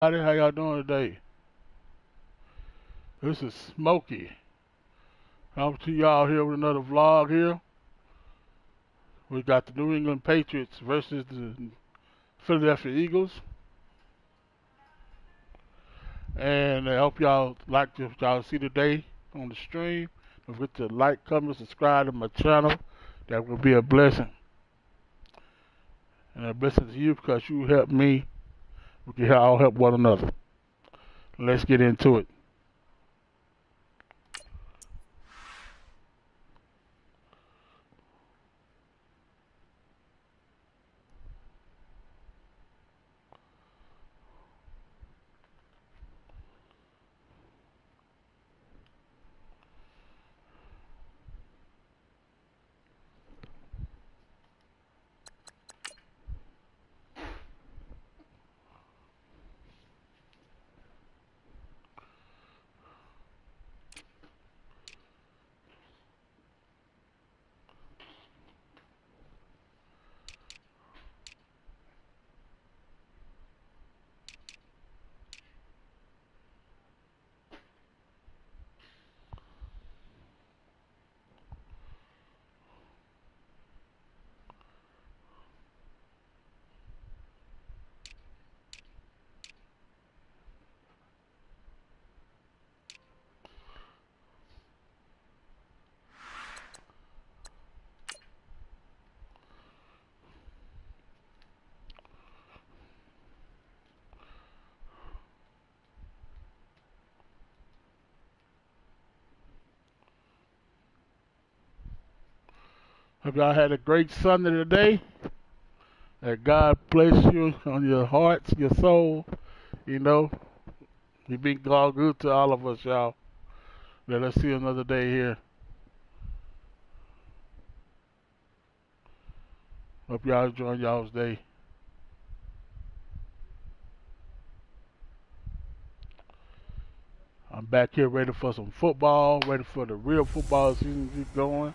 How y'all doing today? This is Smokey. I'm to y'all here with another vlog here. We got the New England Patriots versus the Philadelphia Eagles. And I hope y'all like what y'all see today on the stream. Don't forget to like, comment, subscribe to my channel. That will be a blessing. And a blessing to you because you help me. We can all help one another. Let's get into it. Hope y'all had a great Sunday today. That God bless you on your hearts, your soul. You know, He been all good to all of us, y'all. Let us see another day here. Hope y'all enjoying y'all's day. I'm back here ready for some football, ready for the real football season to get going.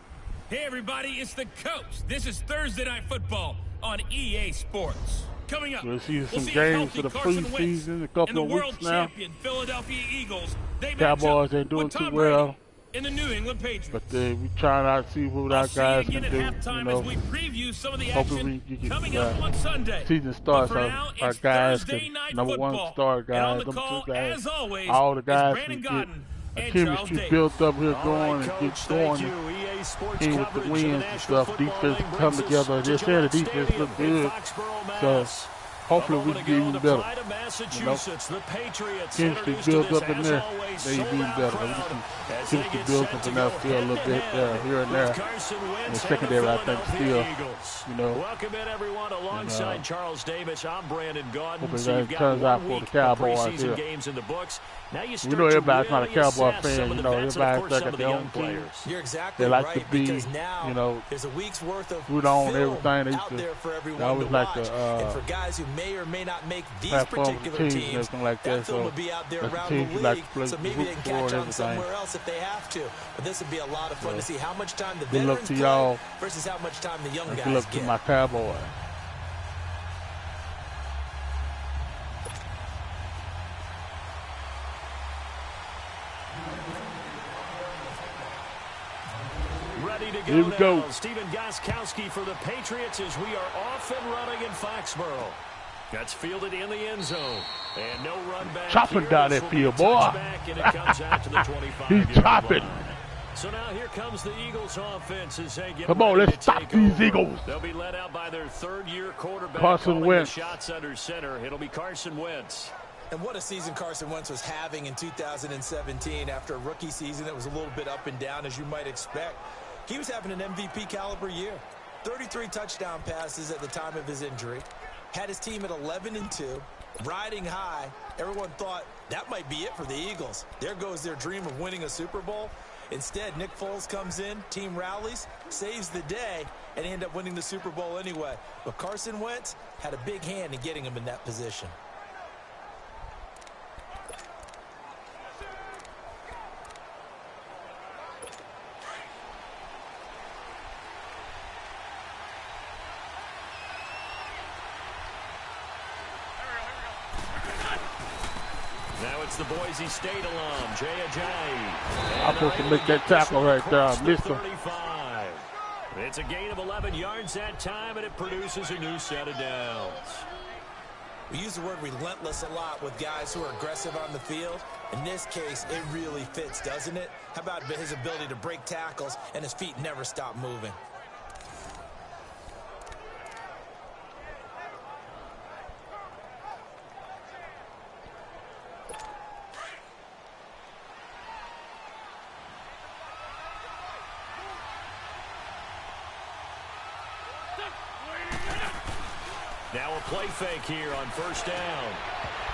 Hey everybody, it's the Coach. This is Thursday Night Football on EA Sports. Coming up, We'll see some see games for the Carson Wentz preseason, a and couple the of world weeks now. champion Philadelphia Eagles. They match Cowboys up ain't doing with too Tom well, Brady and the New England but Patriots. we trying out to see what I'll our see you guys again can at do. You halftime as know, we preview some of the hopefully action we can coming get up on Sunday. season But starts. for now, Our it's guys Thursday can Night number one Football. star And on guys, the number two call, guys, as always, all the is guys Brandon can get Godden a and Charles chemistry Davis. built up here All going right, and get Coach, going. thank you. EA Sports Team with the coverage of the wins and National stuff. Football Defense League come brings us together. to They're saying the Gillette defense Stadium look in good, Foxborough, so Mass. hopefully A we moment can get ago, even to better. fly to Massachusetts, the Patriots Chemistry introduced to built this, up in as there. always, They even sold-out better. We crowd can as they chemistry get built set up to in go that field a little bit head-to-head here and with there. Carson In the Wentz and the secondary, I think Philadelphia still, Eagles. you know, Welcome in, everyone, alongside and Charles Davis. I'm Brandon Godden. hoping So that you've got turns out 1 for week the of Cowboys preseason here. games in the books. Now you We start know to everybody's not a really Cowboy assess some fan. of You the know, vets and, of everybody's course, stuck some at of the their young own team. players. You're exactly They like right, to be, because now you know, there's a week's worth of root on film everything. They out there for They everyone always to like watch. And to for guys who may or may not make these have fun with the particular teams and teams, everything like that that. film So will be out there that's the around teams the you like league, to play, so maybe root they can for catch and on everything. somewhere else if they have to. But this would be a lot of fun So to see how much time the good luck veterans to play y'all. versus how much time the young And good guys luck to get. my Cowboys. Ready to go Here we now. go. Stephen Gostkowski for the Patriots as we are off and running in Foxborough. That's fielded in the end zone. And no run back Chopping here. down This that will be a field, boy. touchback, and it comes out to the 25-yard He's chopping. line. So now here comes the Eagles offense as they get Come on, ready let's to stop take these over. Eagles. They'll be led out by their third-year quarterback Carson calling Wentz. the shots under center. It'll be Carson Wentz. And what a season Carson Wentz was having in 2017 after a rookie season that was a little bit up and down, as you might expect. He was having an MVP caliber year. 33 touchdown passes at the time of his injury. Had his team at 11-2, riding high. Everyone thought that might be it for the Eagles. There goes their dream of winning a Super Bowl. Instead, Nick Foles comes in, team rallies, saves the day, and they end up winning the Super Bowl anyway. But Carson Wentz had a big hand in getting him in that position. Now it's the Boise State alum, Jay Ajayi. I'm supposed to make that tackle right there. I missed him. 35. It's a gain of 11 yards that time, and it produces a new set of downs. We use the word relentless a lot with guys who are aggressive on the field. In this case, it really fits, doesn't it? How about his ability to break tackles and his feet never stop moving? Now a play fake here on first down.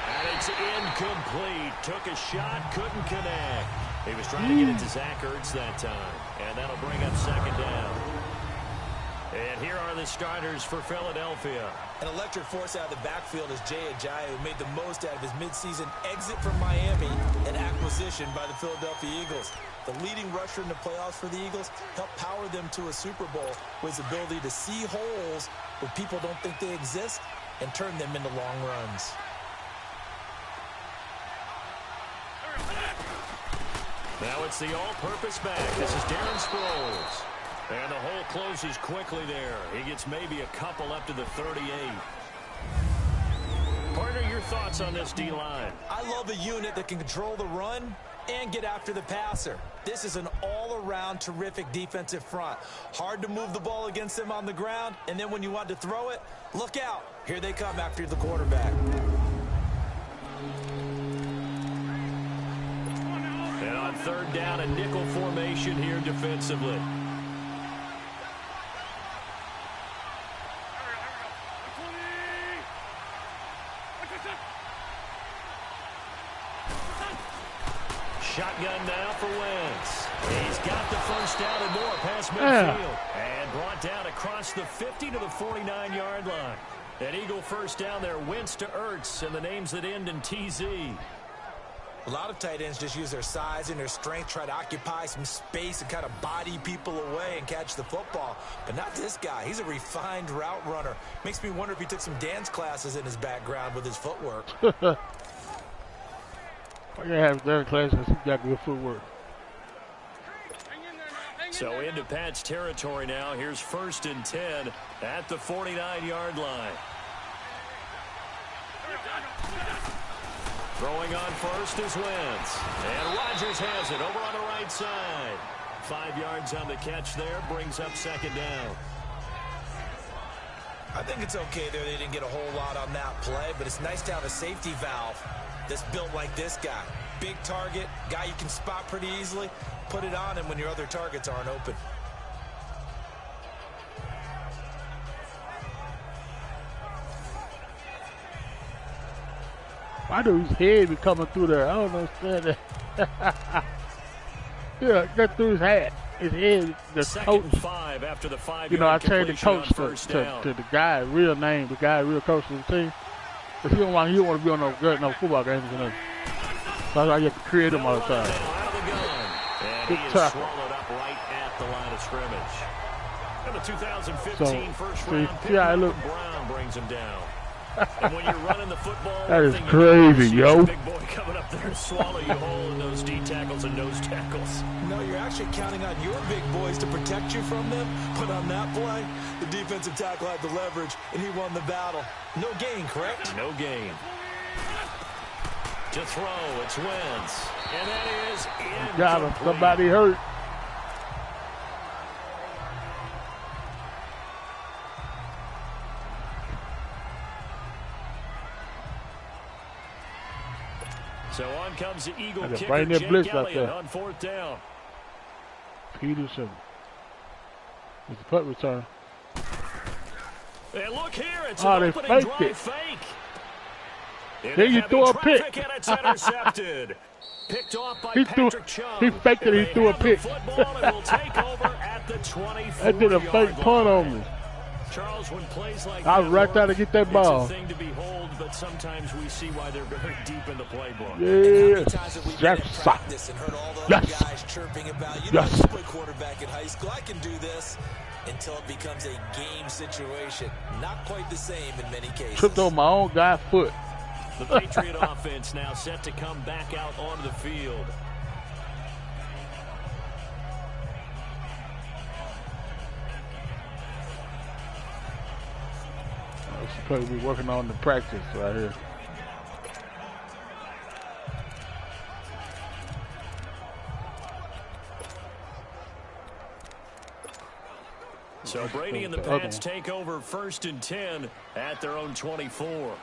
And it's incomplete. Took a shot, couldn't connect. He was trying to get it to Zach Ertz that time. And that'll bring up second down. And here are the starters for Philadelphia. An electric force out of the backfield is Jay Ajayi, who made the most out of his midseason exit from Miami and acquisition by the Philadelphia Eagles. The leading rusher in the playoffs for the Eagles helped power them to a Super Bowl with his ability to see holes where people don't think they exist and turn them into long runs. Now it's the all-purpose back. This is Darren Sproles. And the hole closes quickly there. He gets maybe a couple up to the 38. Partner, your thoughts on this D-line? I love a unit that can control the run and get after the passer. This is an all-around terrific defensive front. Hard to move the ball against them on the ground, and then when you want to throw it, look out. Here they come after the quarterback. And on third down, a nickel formation here defensively. Shotgun now for Wentz. He's got the first down and more past midfield. And brought down across the 50 to the 49-yard line. An Eagle first down there, Wentz to Ertz, and the names that end in TZ. A lot of tight ends just use their size and their strength, try to occupy some space and kind of body people away and catch the football. But not this guy. He's a refined route runner. Makes me wonder if he took some dance classes in his background with his footwork. I gotta have dance classes. He got good footwork. So into Pat's territory now. Here's 1st and 10 at the 49-yard line. Throwing on first is Wentz. And Rodgers has it over on the right side. 5 yards on the catch there. Brings up second down. I think it's okay there. They didn't get a whole lot on that play, but it's nice to have a safety valve that's built like this guy. Big target, guy you can spot pretty easily. Put it on him when your other targets aren't open. Why do his head be coming through there? I don't understand that. Yeah, that through his hat. His head, the coach. 5 after the 5 you know, I changed the coach to the guy, real name, the guy, real coach of the team. But he don't want to be on no football games. That's why you have to create him all the time. Good tackle. Swallowed up right at the line of scrimmage. And the 2015 first round pick, Brown brings him down. And when you're running the football, that is crazy, yo. Big boy coming up there and swallow you whole in those D tackles and nose tackles. No, you're actually counting on your big boys to protect you from them. But on that play, the defensive tackle had the leverage, and he won the battle. No gain, correct? No gain. To throw, it's Wentz. And that is incomplete. Got him. Somebody hurt. So on comes the Eagle kicker, right there, blitz Jake out Elliott there. on 4th down. Peterson. It's a punt return. And look here, it's an opening drive fake. Then you threw a pick. And it's intercepted. Picked off by He faked it, he threw a pick. That did a fake punt on me. Charles, when plays like I was right there to get that ball. It's a thing to behold, but sometimes we see why they're very deep in the playbook. Yes. Yes. Play quarterback in high school. I can do this until it becomes a game situation. Not quite the same in many cases. Tripped on my own guy's foot. The Patriot offense now set to come back out onto the field. She's supposed to be working on the practice right here. So Brady and the Pats take over 1st and 10 at their own 24.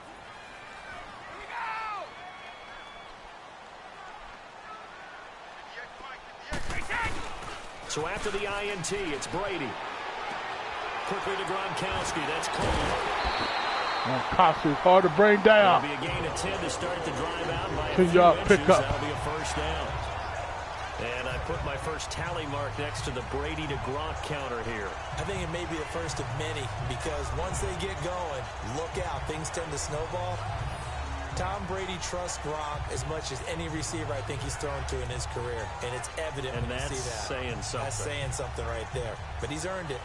So after the INT, it's Brady. Quickly to Gronkowski. That's Cole. Gronkowski is hard to bring down. That'll be a gain of 10 to start the drive out by a 10 few yard inches. pickup. That'll be a first down. And I put my first tally mark next to the Brady to Gronk counter here. I think it may be the first of many because once they get going, look out. Things tend to snowball. Tom Brady trusts Gronk as much as any receiver I think he's thrown to in his career. And it's evident when you see that. And that's saying something. That's saying something right there. But he's earned it.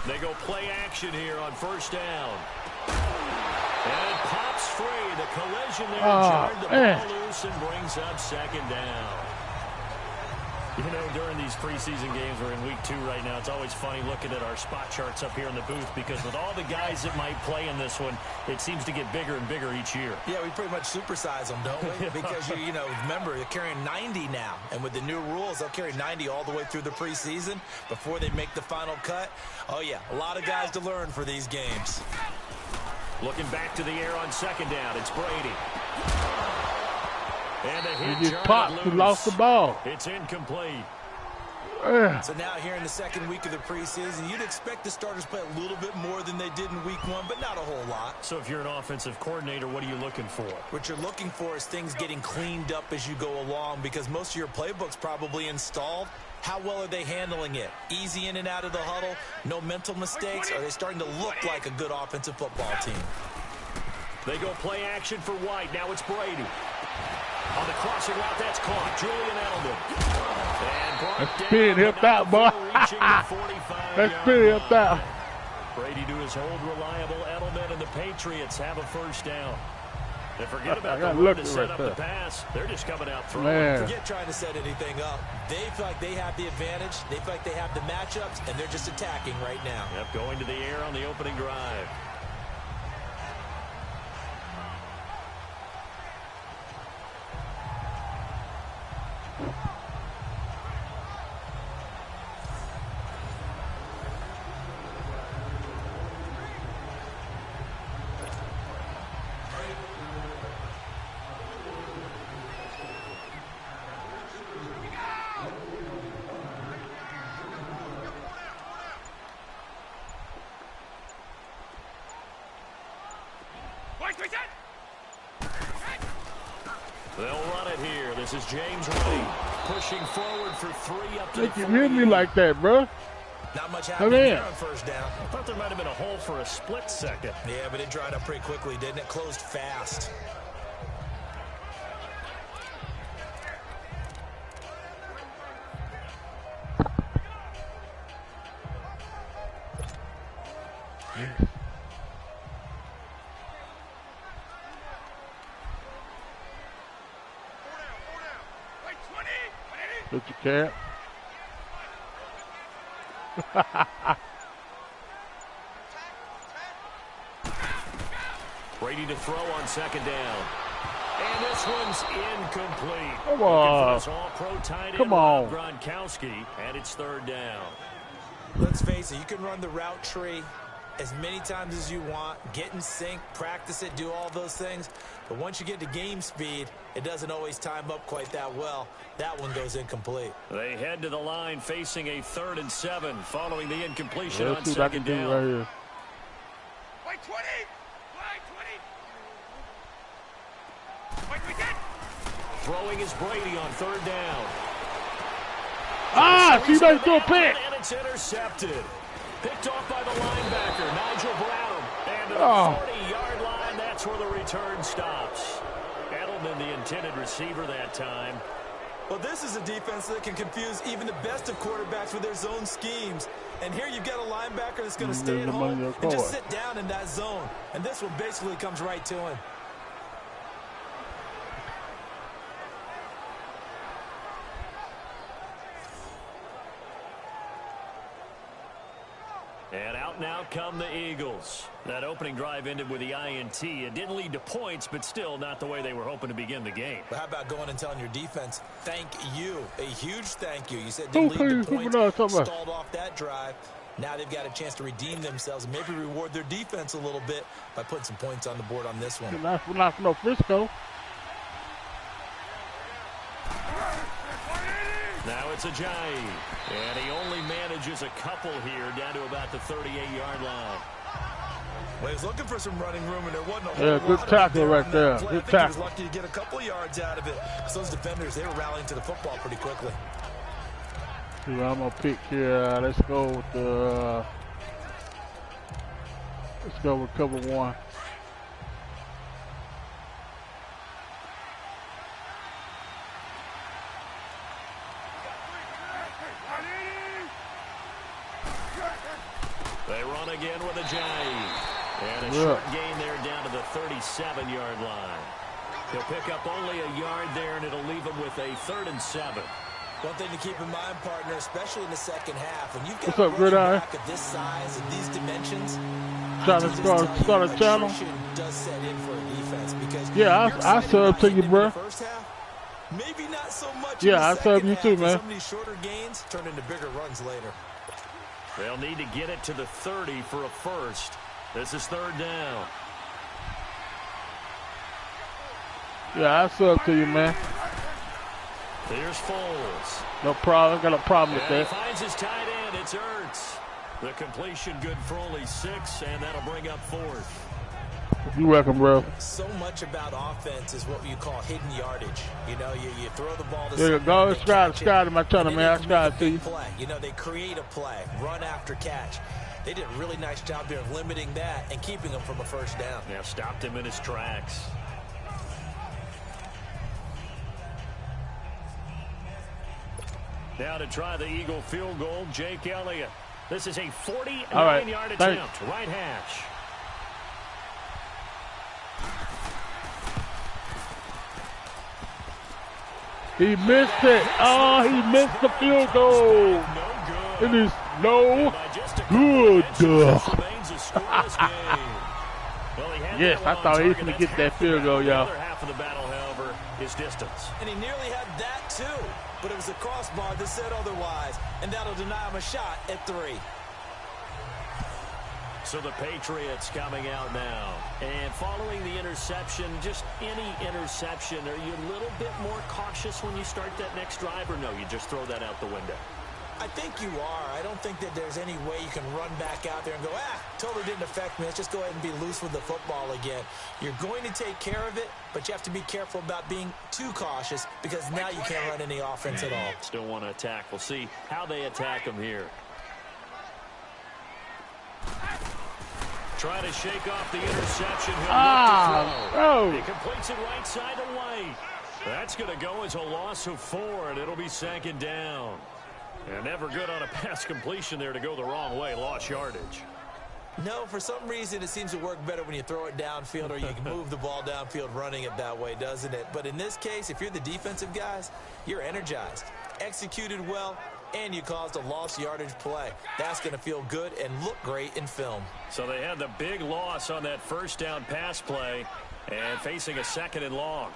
They go play action here on 1st down. And it pops free. The collision there jarred the ball loose and brings up 2nd down. You know, during these preseason games, we're in week 2 right now, it's always funny looking at our spot charts up here in the booth because with all the guys that might play in this one, it seems to get bigger and bigger each year. Yeah, we pretty much supersize them, don't we? Because, you know, remember, they're carrying 90 now. And with the new rules, they'll carry 90 all the way through the preseason before they make the final cut. Oh, yeah, a lot of guys to learn for these games. Looking back to the air on 2nd down, it's Brady. And a hit he just popped. He lost the ball. It's incomplete. So now here in the 2nd week of the preseason, you'd expect the starters play a little bit more than they did in week 1, but not a whole lot. So if you're an offensive coordinator, what are you looking for? What you're looking for is things getting cleaned up as you go along because most of your playbook's probably installed. How well are they handling it? Easy in and out of the huddle? No mental mistakes? Are they starting to look like a good offensive football team? They go play action for White. Now it's Brady. On the crossing route, that's caught. Julian Edelman. And that spin hit out, boy. That spin hit out. Brady to his old reliable Edelman, and the Patriots have a 1st down. And forget about the run to set up the pass. They're just coming out throwing. Man. Forget trying to set anything up. They feel like they have the advantage. They feel like they have the matchups, and they're just attacking right now. Yep, going to the air on the opening drive. They'll run it here. This is James White pushing forward for 3 up to the 40. You hit me like that, bro. Not much happening there on 1st down. I thought there might have been a hole for a split second. Yeah, but it dried up pretty quickly, didn't it? Closed fast. Put your cap. Brady to throw on 2nd down. And this one's incomplete. Come on. Come on. Gronkowski, and it's 3rd down. Let's face it, you can run the route tree as many times as you want, get in sync, practice it, do all those things. But once you get to game speed, it doesn't always time up quite that well. That one goes incomplete. They head to the line facing a 3rd and 7 following the incompletion on 2nd down. Right here. White 20! White 20! Throwing is Brady on 3rd down. Ah, she doesn't do a pick. And it's intercepted. Picked off by the linebacker, Nigel Brown. And to the 40-yard line, that's where the return stops. Edelman, the intended receiver that time. Well, this is a defense that can confuse even the best of quarterbacks with their zone schemes. And here you've got a linebacker that's going to stay at home and just sit down in that zone. And this one basically comes right to him. And out now come the Eagles. That opening drive ended with the INT. It didn't lead to points, but still not the way they were hoping to begin the game. But how about going and telling your defense, thank you, a huge thank you. You said didn't lead to points, stalled off that drive. Now they've got a chance to redeem themselves and maybe reward their defense a little bit by putting some points on the board on this one. Not for no Frisco. Now it's Ajayi, and he only manages a couple here down to about the 38-yard line. Well, he was looking for some running room, and there wasn't a whole lot good tackle right there. Good tackle. He was lucky to get a couple of yards out of it because those defenders, they were rallying to the football pretty quickly. I'm gonna pick here. Let's go with cover one. They run again with Ajayi. And a short gain there down to the 37-yard line. He'll pick up only a yard there, and it'll leave him with a 3rd and 7. One thing to keep in mind, partner, especially in the second half, when you've got a running back of this size and these dimensions, trying to start a channel. Does set in for a defense because I sub to you, bro. First half, maybe not so much. Yeah, I sub you too, man. Some of these shorter gains turn into bigger runs later. They'll need to get it to the 30 for a first. This is 3rd down. Yeah, I sub to you, man. Here's Foles. No problem. Got a problem with that. He finds his tight end. It's Ertz. The completion good for only 6, and that'll bring up 4th. You're welcome, bro. So much about offense is what you call hidden yardage. You know, you throw the ball to there you go. Scott in my tunnel, man. I Scott to you. Play. You know, they create a play, run after catch. They did a really nice job here of limiting that and keeping him from a first down. Yeah, stopped him in his tracks. Now to try the Eagle field goal, Jake Elliott. This is a 49-yard attempt. Right hash. He missed it. Oh, he missed the field goal. It is no good. Yes, I thought he was going to get that field goal, y'all. Half of the battle, however, is distance. And he nearly had that, too. But it was a crossbar that said otherwise. And that'll deny him a shot at 3. So the Patriots coming out now. And following the interception, just any interception, are you a little bit more cautious when you start that next drive, or no, you just throw that out the window? I think you are. I don't think that there's any way you can run back out there and go, totally didn't affect me. Let's just go ahead and be loose with the football again. You're going to take care of it, but you have to be careful about being too cautious because now you can't run any offense at all. Still want to attack. We'll see how they attack them here. Trying to shake off the interception. He completes it right side to White. That's going to go as a loss of 4, and it'll be 2nd down. And never good on a pass completion there to go the wrong way. Lost yardage. No, for some reason it seems to work better when you throw it downfield or you can move the ball downfield running it that way, doesn't it? But in this case, if you're the defensive guys, you're energized, executed well, and you caused a lost yardage play. That's going to feel good and look great in film. So they had the big loss on that first down pass play and facing a 2nd and long.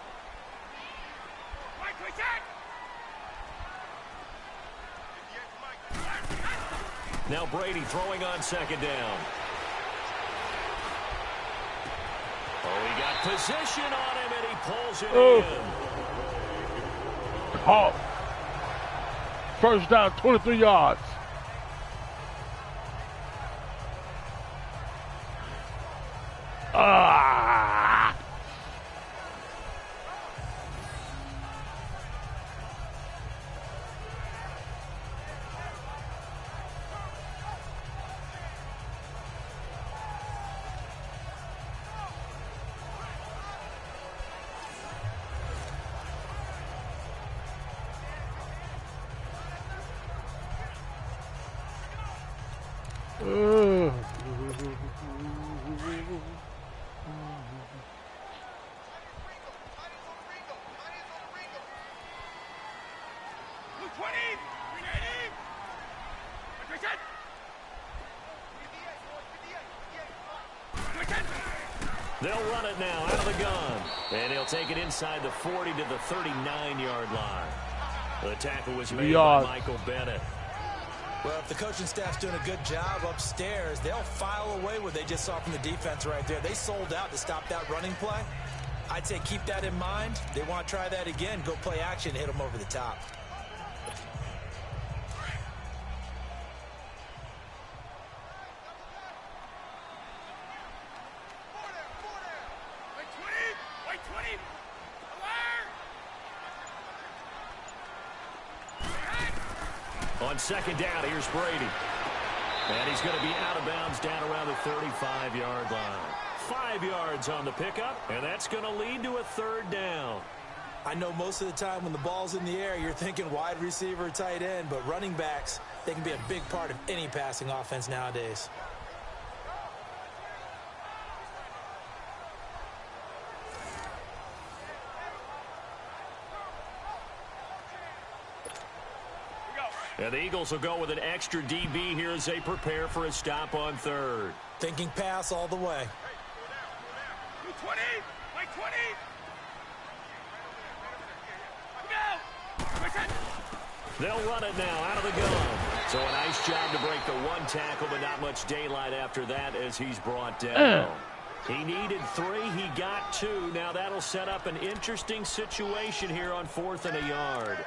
Now Brady throwing on 2nd down. Oh, he got position on him, and he pulls it in. Caught. First down, 23 yards. They'll run it now out of the gun. And he'll take it inside the 40 to the 39-yard line. The tackle was made by Michael Bennett. Well, if the coaching staff's doing a good job upstairs, they'll file away what they just saw from the defense right there. They sold out to stop that running play. I'd say keep that in mind. They want to try that again. Go play action, hit them over the top. On second down, here's Brady. And he's going to be out of bounds down around the 35-yard line. 5 yards on the pickup, and that's going to lead to a third down. I know most of the time when the ball's in the air, you're thinking wide receiver, tight end, but running backs, they can be a big part of any passing offense nowadays. And the Eagles will go with an extra DB here as they prepare for a stop on third. Thinking pass all the way. 20, like 20. They'll run it now out of the gun. So a nice job to break the one tackle, but not much daylight after that as he's brought down. He needed 3. He got 2. Now that'll set up an interesting situation here on 4th and a yard.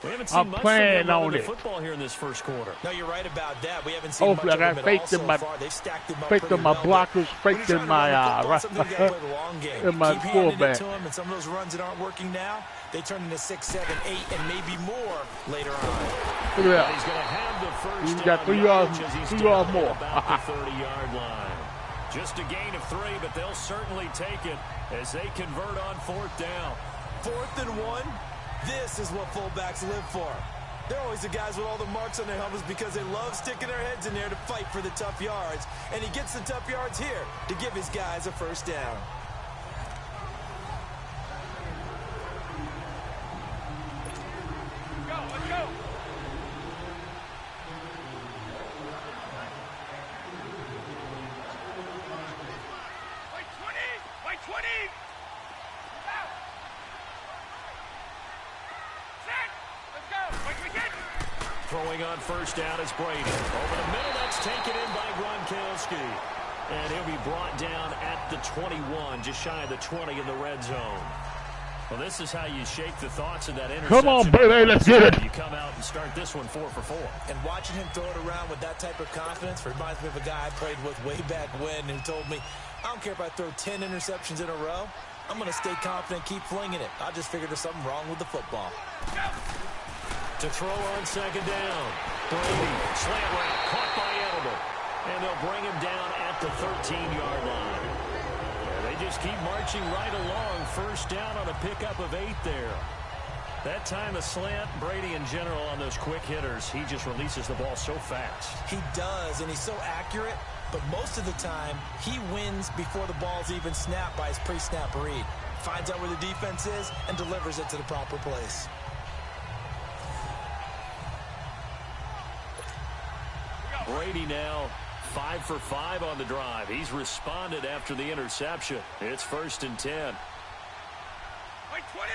We haven't seen much of the football here in this first quarter. No, you're right about that. We haven't seen much of them at all so far. They've stacked them up faked in my blockers, faked in my in my fullback. And some of those runs that aren't working now, they turn into 6, 7, 8, and maybe more later on. Look at that. He's going to have the first He's got 3 yards more. About the 30-yard line. Just a gain of 3, but they'll certainly take it as they convert on 4th down. 4th and 1. This is what fullbacks live for. They're always the guys with all the marks on their helmets because they love sticking their heads in there to fight for the tough yards. And he gets the tough yards here to give his guys a first down. Let's go. Like 20. Throwing on first down is Brady. Over the middle, that's taken in by Gronkowski. And he'll be brought down at the 21, just shy of the 20 in the red zone. Well, this is how you shake the thoughts of that interception. Come on, baby, let's get it. You come out and start this one 4 for 4. And watching him throw it around with that type of confidence reminds me of a guy I played with way back when who told me, I don't care if I throw 10 interceptions in a row. I'm going to stay confident, keep flinging it. I just figured there's something wrong with the football. To throw on second down. Brady, slant route, caught by Edelman. And they'll bring him down at the 13-yard line. And they just keep marching right along. First down on a pickup of 8 there. That time a slant, Brady in general on those quick hitters, he just releases the ball so fast. He does, and he's so accurate. But most of the time, he wins before the ball's even snapped by his pre-snap read. Finds out where the defense is and delivers it to the proper place. Brady now 5 for 5 on the drive. He's responded after the interception. It's 1st and 10. Like 20.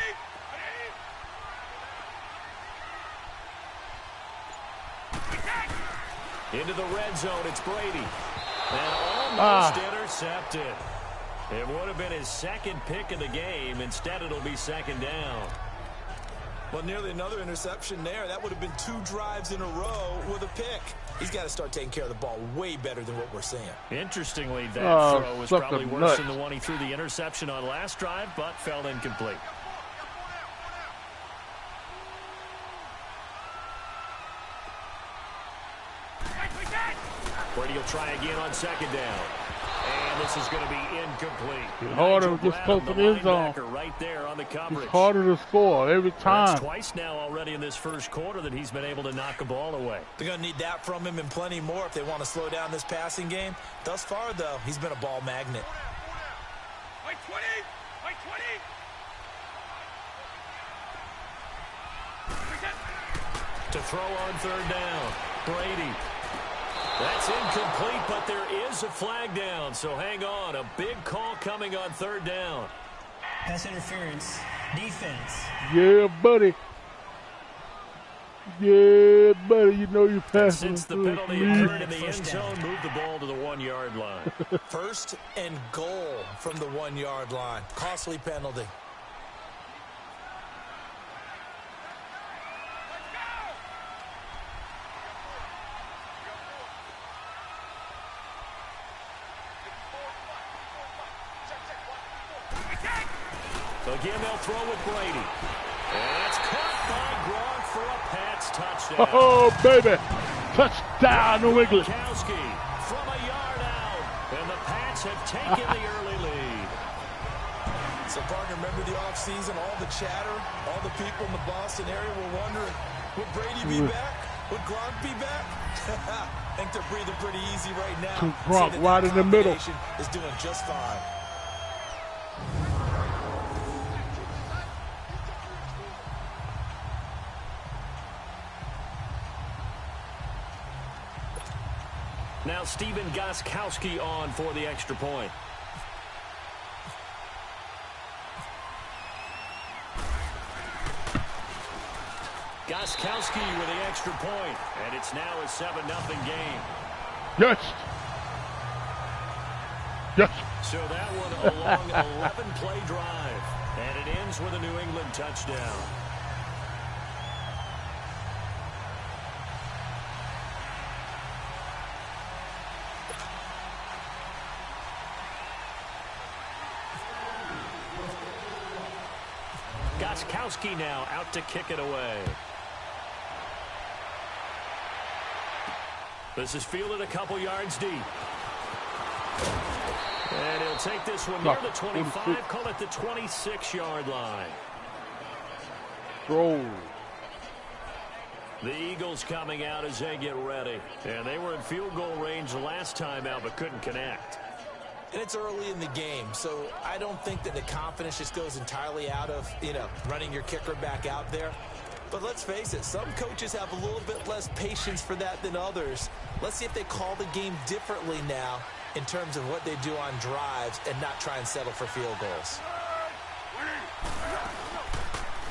Into the red zone, it's Brady. And almost intercepted. It would have been his second pick of the game. Instead, it'll be second down. Well, nearly another interception there. That would have been 2 drives in a row with a pick. He's got to start taking care of the ball way better than what we're seeing. Interestingly, that throw was probably worse than the one he threw the interception on last drive, but fell incomplete. Brady will try again on second down. And this is going to be incomplete. It's harder to get close to the end zone. Right there on the coverage. It's harder to score every time. That's twice now already in this first quarter that he's been able to knock a ball away. They're going to need that from him and plenty more if they want to slow down this passing game. Thus far, though, he's been a ball magnet. To throw on third down, Brady. That's incomplete, but there is a flag down, so hang on. A big call coming on third down. Pass interference, defense. Yeah, buddy. Yeah, buddy, you know you passed. Since the penalty occurred in the end zone, move the ball to the 1-yard line. First and goal from the 1-yard line. Costly penalty. Again, they'll throw with Brady. And that's caught by Gronk for a Pats touchdown. Oh, baby. Touchdown, New England. Gronkowski from a yard out. And the Pats have taken the early lead. So, partner, remember the offseason, all the chatter, all the people in the Boston area were wondering, would Brady be back? Would Gronk be back? I think they're breathing pretty easy right now. Gronk right in the middle. Is doing just fine. Now Stephen Gostkowski on for the extra point. Gostkowski with the extra point, and it's now a 7-0 game. Yes. Yes. So that one a long 11-play drive, and it ends with a New England touchdown. Gostkowski now out to kick it away. This is fielded a couple yards deep. And he'll take this one near the 25, call it the 26-yard line. Throw. The Eagles coming out as they get ready. And they were in field goal range the last time out, but couldn't connect. And it's early in the game, so I don't think that the confidence just goes entirely out of, running your kicker back out there. But let's face it, some coaches have a little bit less patience for that than others. Let's see if they call the game differently now in terms of what they do on drives and not try and settle for field goals.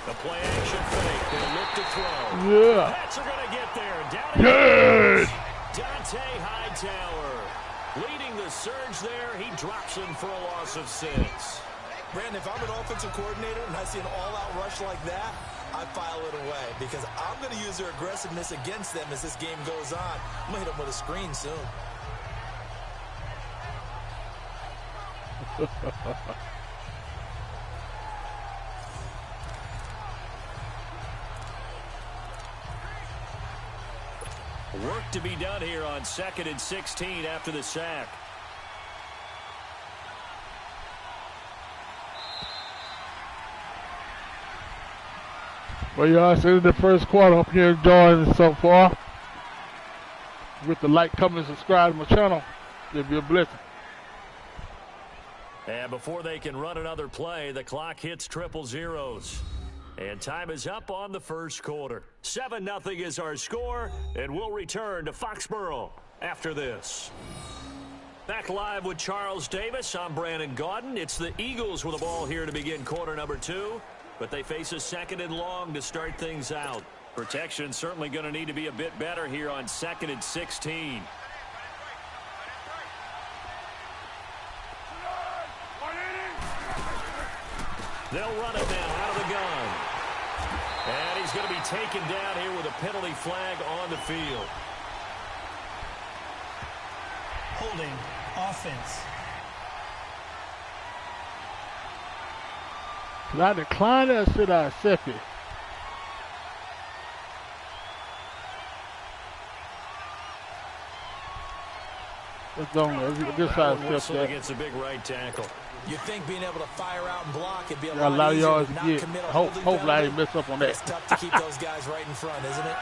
The play action fake. They look to throw. Yeah. Pats are going to get there. Down Yes. Dante Hightower leading the surge there. He drops him for a loss of 6. Brandon, if I'm an offensive coordinator and I see an all-out rush like that, I file it away because I'm going to use their aggressiveness against them as this game goes on. I'm going to hit them with a screen soon. Work to be done here on 2nd and 16 after the sack. Well, y'all, it's in the first quarter. Hope you're enjoying it so far. With the like, comment, subscribe to my channel. It'll be a blessing. And before they can run another play, the clock hits triple zeros. And time is up on the first quarter. 7-0 is our score, and we'll return to Foxborough after this. Back live with Charles Davis. I'm Brandon Gaudin. It's the Eagles with the ball here to begin quarter number 2. But they face a 2nd and long to start things out. Protection certainly going to need to be a bit better here on 2nd and 16. They'll run it now out of the gun. And he's going to be taken down here with a penalty flag on the field. Holding offense. Should I decline it or should I accept it? Let's go. This side step that. Against a big right tackle. You think being able to fire out and block it'd be a Got lot easier yards to to not get. commit a Hopefully I penalty. didn't mess up on that. It's tough to keep those guys right in front, isn't it?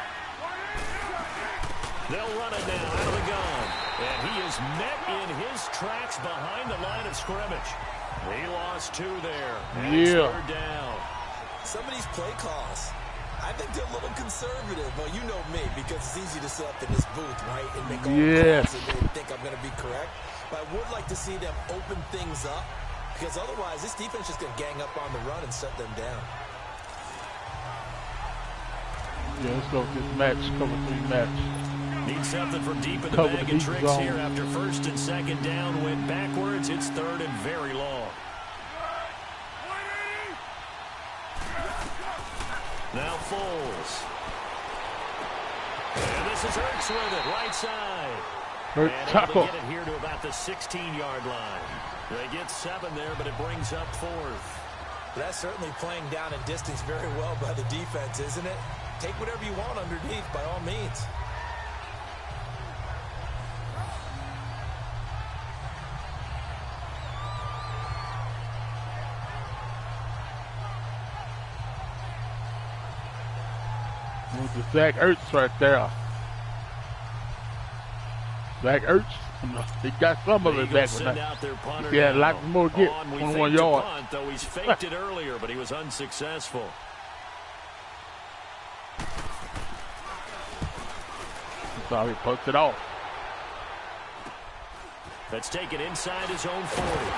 They'll run it now out of the gun. And he is met in his tracks behind the line of scrimmage. He lost 2 there. And it's 3rd down. Some of these play calls, I think they're a little conservative. Well, you know me, because it's easy to sit up in this booth, right, and make all the calls and they think I'm going to be correct. But I would like to see them open things up, because otherwise this defense is going to gang up on the run and shut them down. Yeah, let's go with this match, cover 3 match. Need something from deep in the bag of tricks here after 1st and 2nd down. Went backwards. It's 3rd and very long. Now Foles. And this is Hurts with it, right side. And able to get it here to about the 16-yard line. They get 7 there, but it brings up 4th. That's certainly playing down in distance very well by the defense, isn't it? Take whatever you want underneath, by all means. With the Zach Ertz right there. Zach Ertz, he got some of it back. He had a lot more to get, 21 yards. Punt, though he's faked it earlier, but he was unsuccessful. So he puts it off. That's taken inside his own 40.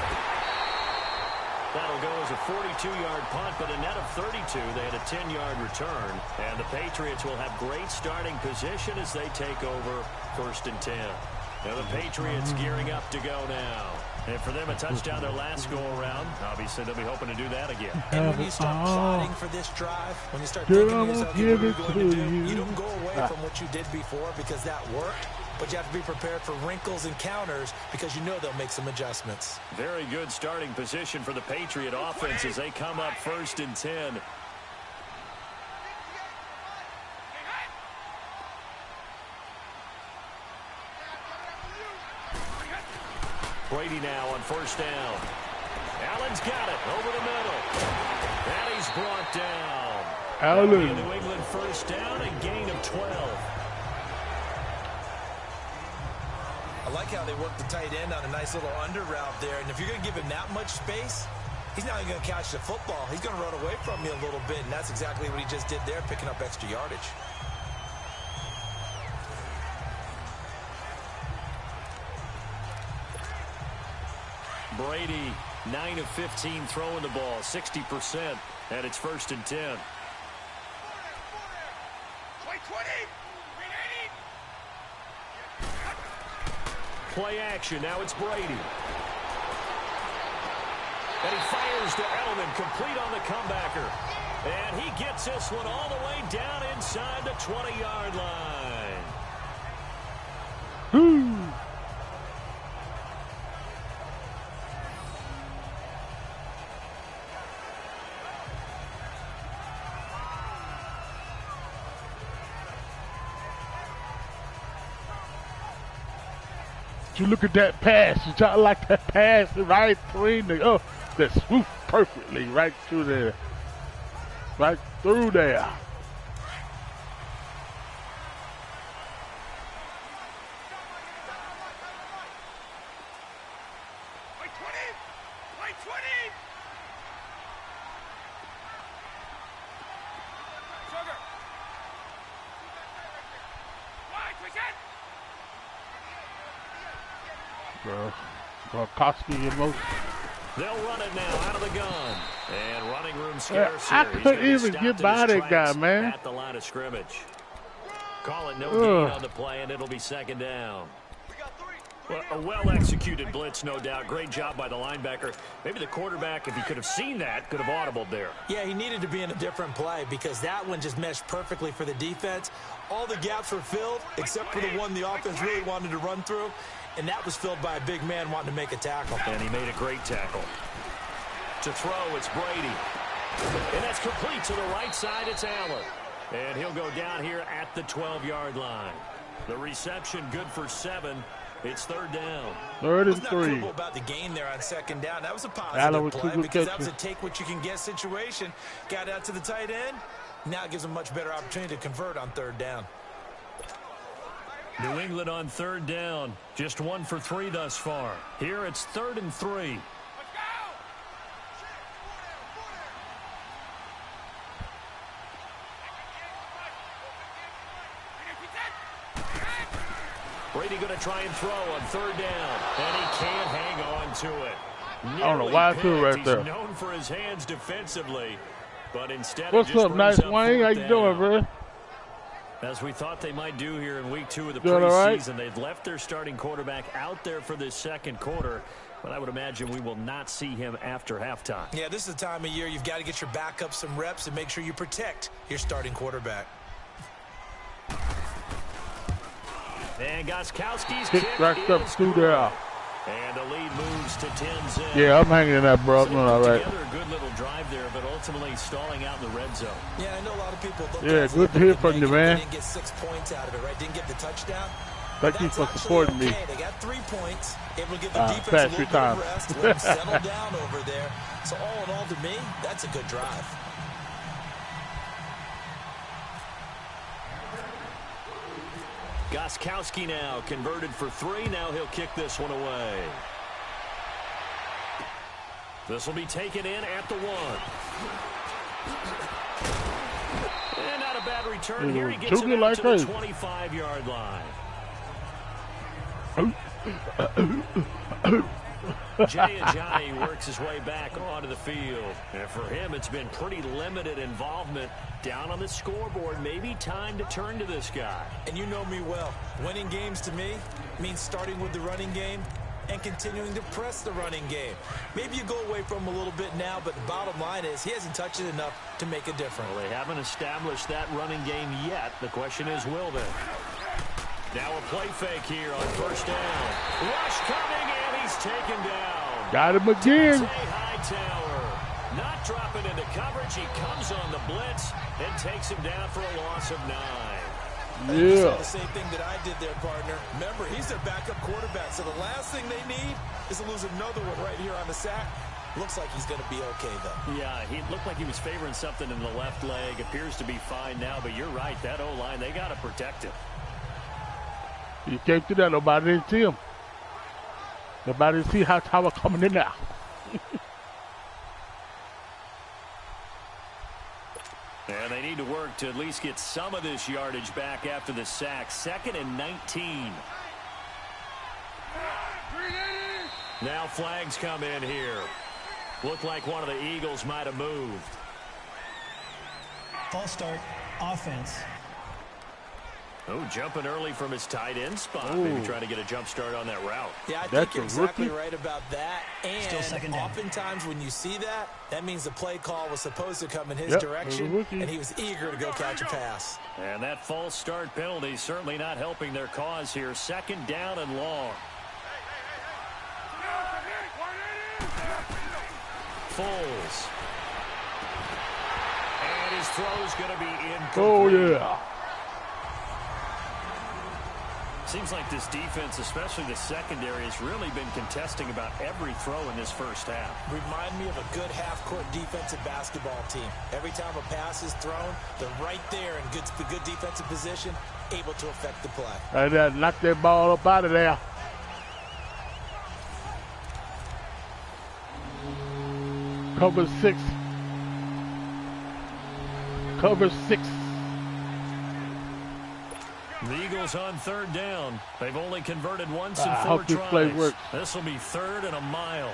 That'll go as a 42-yard punt, but a net of 32. They had a 10-yard return. And the Patriots will have great starting position as they take over 1st and 10. Now the Patriots gearing up to go now. And for them, a touchdown their last go-around. Obviously, they'll be hoping to do that again. And when you start plotting for this drive, when you start thinking to yourself, what are you going to do? You don't go away from what you did before because that worked. But you have to be prepared for wrinkles and counters because you know they'll make some adjustments. Very good starting position for the Patriot offense as they come up 1st and 10. Brady now on 1st down. Allen's got it over the middle. And he's brought down. Allen. New England 1st down, a gain of 12. I like how they work the tight end on a nice little under route there. And if you're going to give him that much space, he's not even going to catch the football. He's going to run away from you a little bit, and that's exactly what he just did there, picking up extra yardage. Brady, 9 of 15 throwing the ball, 60%, and it's 1st and 10. Play action. Now it's Brady. And he fires to Edelman, complete on the comebacker. And he gets this one all the way down inside the 20-yard line. You look at that pass. I like that pass right between the that swoop perfectly right through there. Right through there. They'll run it now out of the gun. And running room scarce I here. couldn't even get by that guy, man. At the line of scrimmage. Call it no gain on the play, and it'll be 2nd down. Well, a well-executed blitz, no doubt. Great job by the linebacker. Maybe the quarterback, if he could have seen that, could have audibled there. Yeah, he needed to be in a different play because that one just meshed perfectly for the defense. All the gaps were filled except for the one the offense really wanted to run through. And that was filled by a big man wanting to make a tackle. And he made a great tackle. To throw, it's Brady. And that's complete to the right side. It's Allen. And he'll go down here at the 12-yard line. The reception good for 7. It's third down. Third and Wasn't that 3. quibble about the gain there on second down. That was a Allen positive with 2 play good because that catches. was a take-what-you-can-get situation. Got out to the tight end. Now it gives them a much better opportunity to convert on third down. New England on third down. Just 1 for 3 thus far. Here it's 3rd and 3. Brady going to try and throw on third down, and he can't hang on to it. I don't know why too right there. He's known for his hands defensively, but instead What's it just up, Nice brings up Wayne? How fourth you doing, down. bro? As we thought they might do here in week 2 of the Doing all right? preseason, they've left their starting quarterback out there for this second quarter, but I would imagine we will not see him after halftime. Yeah, this is the time of year you've got to get your backup some reps and make sure you protect your starting quarterback. And Gostkowski's Kick kick backed up is through good. there. And the lead moves to 10-10. Yeah, I'm hanging in that, bro. I'm So doing they all put right. together a good little drive there, but ultimately stalling out in the red zone. Yeah, I know a lot of people look Yeah, at it as good to a hear big from you, negative. man. They didn't get 6 points out of it, right? Didn't get the touchdown. Thank you That's for actually supporting me. okay. They got 3 points. Able to give the defense a past little few bit of times. rest. Let them settle down over there. So all in all, to me, that's a good drive. Gostkowski now converted for 3. Now he'll kick this one away. This will be taken in at the 1. And not a bad return here. He gets it out to the 25-yard line. Jay Ajayi works his way back onto the field. And for him, it's been pretty limited involvement down on the scoreboard. Maybe time to turn to this guy. And you know me well. Winning games to me means starting with the running game and continuing to press the running game. Maybe you go away from him a little bit now, but the bottom line is he hasn't touched it enough to make a difference. Well, they haven't established that running game yet. The question is, will they? Now a play fake here on first down. Rush coming, and he's taken down. Got him again. Jay Hightower not dropping into coverage. He comes on the blitz and takes him down for a loss of 9. You saw Yeah. the same thing that I did there, partner. Remember, he's their backup quarterback, so the last thing they need is to lose another one right here on the sack. Looks like he's going to be okay, though. Yeah, he looked like he was favoring something in the left leg. Appears to be fine now, but you're right. That O-line, they got to protect him. You came through that. Nobody didn't see him. Nobody didn't see Hightower coming in there. And they need to work to at least get some of this yardage back after the sack. 2nd and 19. Now flags come in here. Looked like one of the Eagles might have moved. False start, offense. Oh, jumping early from his tight end spot. Ooh. Maybe trying to get a jump start on that route. Yeah, I That's think you're a exactly rookie? right about that. Still And second down. oftentimes when you see that, that means the play call was supposed to come in his Yep, direction, it was a rookie. and he was eager to go catch a pass. And that false start penalty certainly not helping their cause here. 2nd down and long. Foles. And his throw's going to be incomplete. Oh, yeah. Seems like this defense, especially the secondary, has really been contesting about every throw in this first half. Remind me of a good half-court defensive basketball team. Every time a pass is thrown, they're right there in good defensive position, able to affect the play. And knock that ball up out of there. Cover 6. Cover 6. The Eagles on 3rd down. They've only converted once in I 4 hope this play tries. works. This will be 3rd and a mile.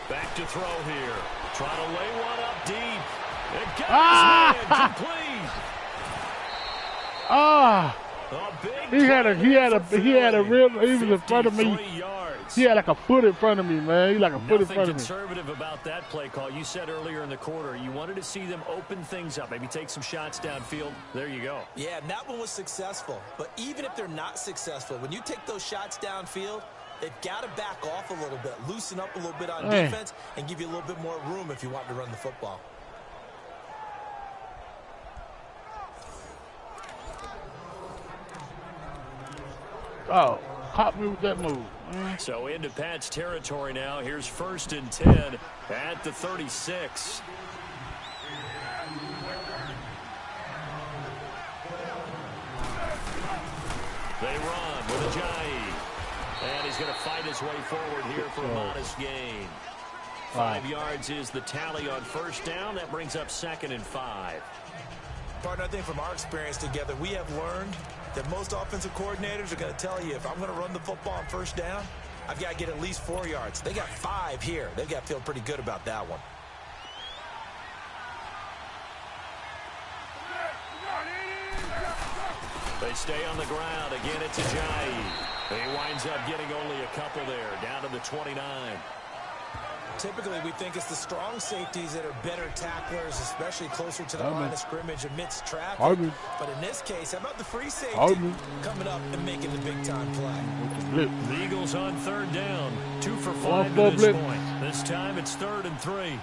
Back to throw here. Trying to lay one up deep. It got his man complete. Ah! A big He had a play real, for he was in front of me. 53 yards. He had like a foot in front of me, man. He like a foot in Nothing front of me. conservative about that play call. You said earlier in the quarter you wanted to see them open things up, maybe take some shots downfield. There you go. Yeah, and that one was successful. But even if they're not successful, when you take those shots downfield, they've got to back off a little bit, loosen up a little bit on defense, and give you a little bit more room if you want to run the football. Oh, caught me with that move. Man. So into Pat's territory now. Here's 1st and 10 at the 36. They run with Ajayi. And he's going to fight his way forward here for a modest gain. 5 yards is the tally on 1st down. That brings up 2nd and 5. Partner, I think from our experience together, we have learned that most offensive coordinators are going to tell you, if I'm going to run the football on 1st down, I've got to get at least 4 yards. They got 5 here. They've got to feel pretty good about that one. They stay on the ground. Again, it's Ajayi. He winds up getting only a couple there, down to the 29. Typically, we think it's the strong safeties that are better tacklers, especially closer to the line of scrimmage amidst traffic. But in this case, how about the free safety coming up and making the big-time play? The Eagles on 3rd down. 2 for 5 to this point. This time it's 3rd and 3.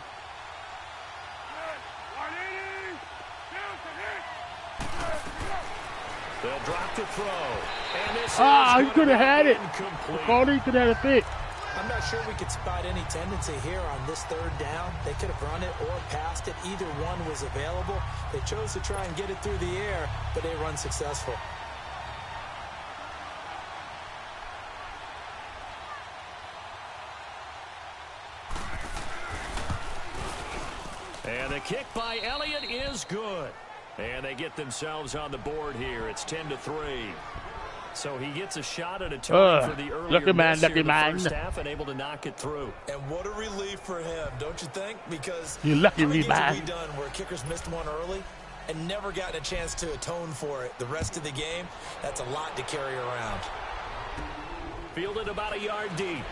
They'll drop the throw. And this he could have had it. Cody could have had it. I'm not sure we could spot any tendency here on this 3rd down. They could have run it or passed it. Either one was available. They chose to try and get it through the air, but they were unsuccessful. And the kick by Elliott is good. And they get themselves on the board here. It's 10-3. So he gets a shot at a target for the earlier first half and able to knock it through. And what a relief for him, don't you think? Because you lucky how many games have we done where kickers missed one early and never gotten a chance to atone for it the rest of the game? That's a lot to carry around. Fielded about a yard deep.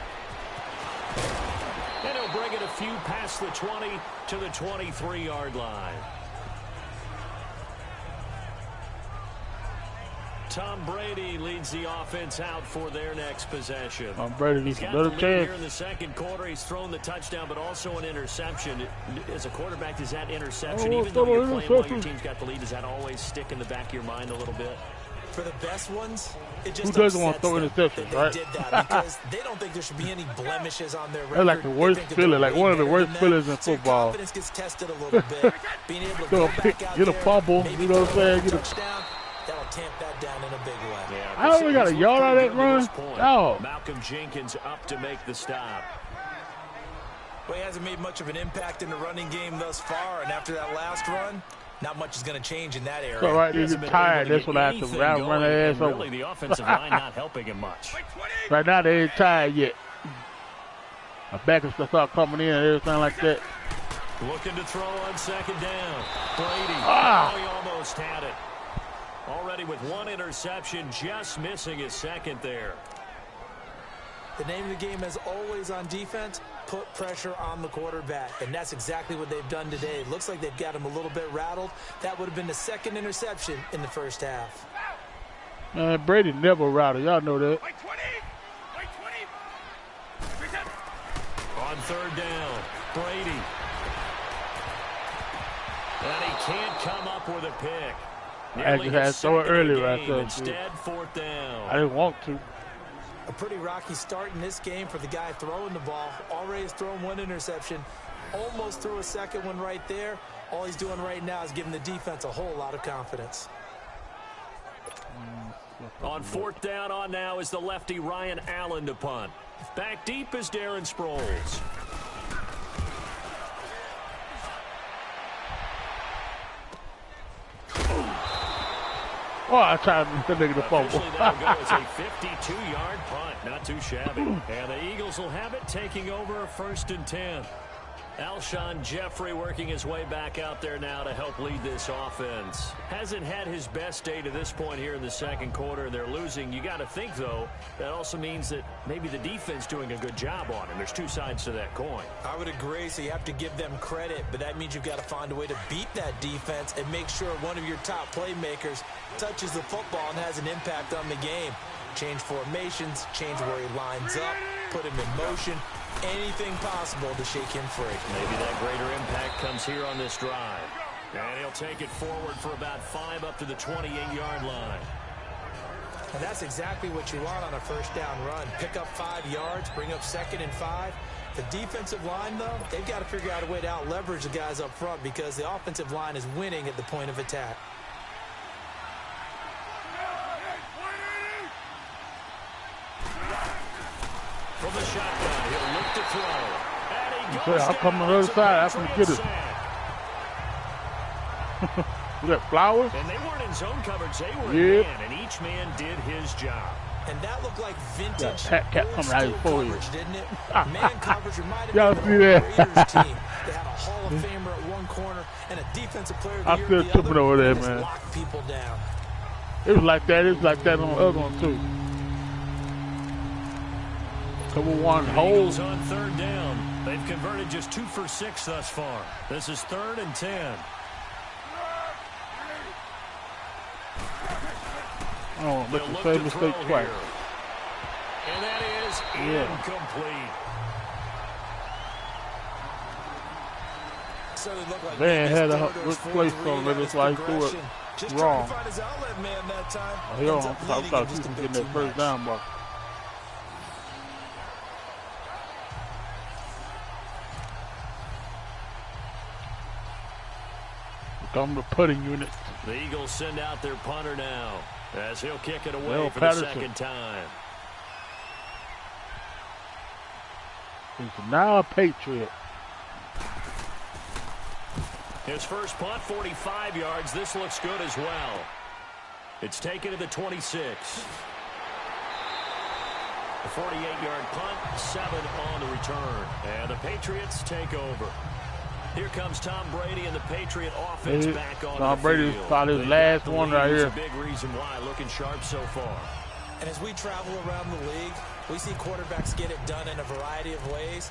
And he'll bring it a few past the 20 to the 23-yard line. Tom Brady leads the offense out for their next possession. Tom Brady needs another chance. Here in the 2nd quarter, he's thrown the touchdown, but also an interception. As a quarterback, does that interception, even though you're playing while your team's got the lead, does that always stick in the back of your mind a little bit? For the best ones, it just who doesn't want to throw interceptions, right? They did that because they don't think there should be any blemishes on their record. That's like the worst feeling, like one of the worst feelings in football. Confidence gets tested a little bit. Being able to go back out get a fumble, you know what I'm saying? Get a touchdown. That'll tamp that down in a big way. Yeah, I only got a yard out of that run. Oh. Malcolm Jenkins up to make the stop. Well, he hasn't made much of an impact in the running game thus far, and after that last run, not much is going to change in that area. So right there, you're tired. That's when I have to run their ass over. Really, the offensive line not helping him much. Right now, they ain't tired yet. My back is going to start coming in and everything like that. Looking to throw on 2nd down. Brady. He almost had it. Already with one interception, just missing his 2nd there. The name of the game is always on defense, put pressure on the quarterback. And that's exactly what they've done today. It looks like they've got him a little bit rattled. That would have been the 2nd interception in the first half. Man, Brady never rattled. Y'all know that. On 3rd down, Brady. And he can't come up with a pick. I just had to throw it early right there. Instead, 4th down. I didn't want to. A pretty rocky start in this game for the guy throwing the ball. Already has thrown one interception. Almost threw a 2nd one right there. All he's doing right now is giving the defense a whole lot of confidence. On 4th down on now is the lefty Ryan Allen to punt. Back deep is Darren Sproles. Oh, I tried to nigga the fumble. That'll go as a 52-yard punt. Not too shabby. And the Eagles will have it, taking over 1st and 10. Alshon Jeffrey working his way back out there now to help lead this offense. Hasn't had his best day to this point here in the 2nd quarter. They're losing. You got to think, though, that also means that maybe the defense doing a good job on him. There's two sides to that coin. I would agree, so you have to give them credit, but that means you've got to find a way to beat that defense and make sure one of your top playmakers touches the football and has an impact on the game. Change formations, change where he lines up, put him in motion. Anything possible to shake him free. Maybe that greater impact comes here on this drive. And he'll take it forward for about 5 up to the 28-yard line. And that's exactly what you want on a first down run. Pick up 5 yards, bring up 2nd and 5. The defensive line, though, they've got to figure out a way to out-leverage the guys up front because the offensive line is winning at the point of attack. From the shotgun, he'll look to throw. And he goes I'll come on the other side after we get it. Look at Flowers. And they weren't in zone coverage. They were Yep. in man, and each man did his job. And that looked like vintage Cat coming out of his forehead. coverage, didn't it? Man coverage reminded me Y'all of the see that? Raiders team. They had a Hall of Famer at one corner and a defensive player of the I year feel at the tripping other. over there, Just man. locked people down. It was like that. It was like that on the other one, too. Couple one holes. Eagles on 3rd down. They've converted just 2 for 6 thus far. This is 3rd and 10. Oh, make They'll the look same to mistake throw twice. here. And that is incomplete. So they look like Van had a Those good fourth place read on it. on That's his why he threw it progression. Just wrong. trying to find his outlet man that time. He don't. Ends up I leading him thought he just was a bit getting that too first much. down ball. Come the putting unit. The Eagles send out their punter now as he'll kick it away Well, for Patterson. the 2nd time. He's now a Patriot. His first punt, 45 yards. This looks good as well. It's taken to the 26. A 48-yard punt, 7 on the return. And the Patriots take over. Here comes Tom Brady and the Patriot offense back on Tom the Brady's field. probably his They've last got the one lead. right It's here. a big reason why, looking sharp so far. And as we travel around the league, we see quarterbacks get it done in a variety of ways.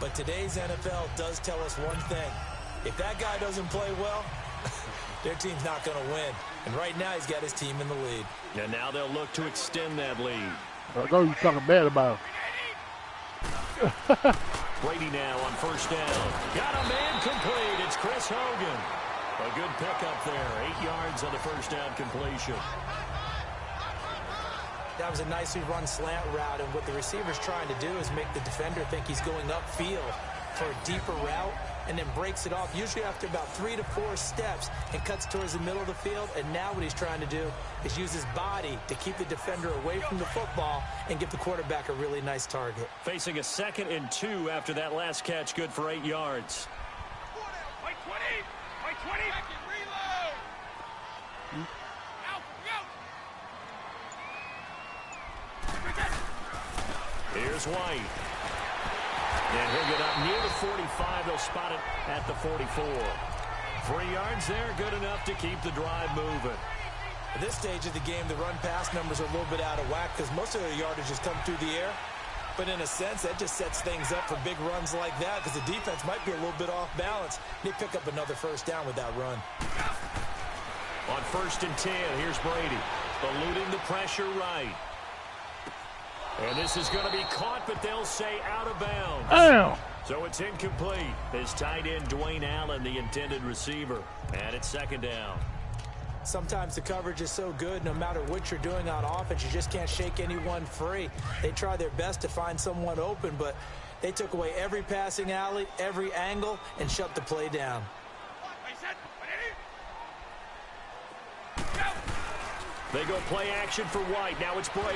But today's NFL does tell us one thing. If that guy doesn't play well, their team's not going to win. And right now, he's got his team in the lead. And now they'll look to extend that lead. I know you're talking bad about him. Brady now on 1st down. Got a man complete. It's Chris Hogan. A good pickup there. 8 yards on the 1st down completion. That was a nicely run slant route, and what the receiver's trying to do is make the defender think he's going upfield for a deeper route, and then breaks it off, usually after about 3 to 4 steps, and cuts towards the middle of the field. And now what he's trying to do is use his body to keep the defender away from the football and give the quarterback a really nice target. Facing a 2nd and 2 after that last catch, good for 8 yards. White 20! White 20! Reload! Out! Go! Here's White. And he'll get up near the 45. They'll spot it at the 44. 3 yards there, good enough to keep the drive moving. At this stage of the game, the run-pass numbers are a little bit out of whack because most of their yardage has come through the air. But in a sense, that just sets things up for big runs like that because the defense might be a little bit off balance. They pick up another 1st down with that run. On 1st and 10, here's Brady. Eluding the pressure right. And this is going to be caught, but they'll say out of bounds. Damn. So it's incomplete. His tight end, Dwayne Allen, the intended receiver. And it's 2nd down. Sometimes the coverage is so good, no matter what you're doing on offense, you just can't shake anyone free. They try their best to find someone open, but they took away every passing alley, every angle, and shut the play down. They go play action for White. Now it's Brady.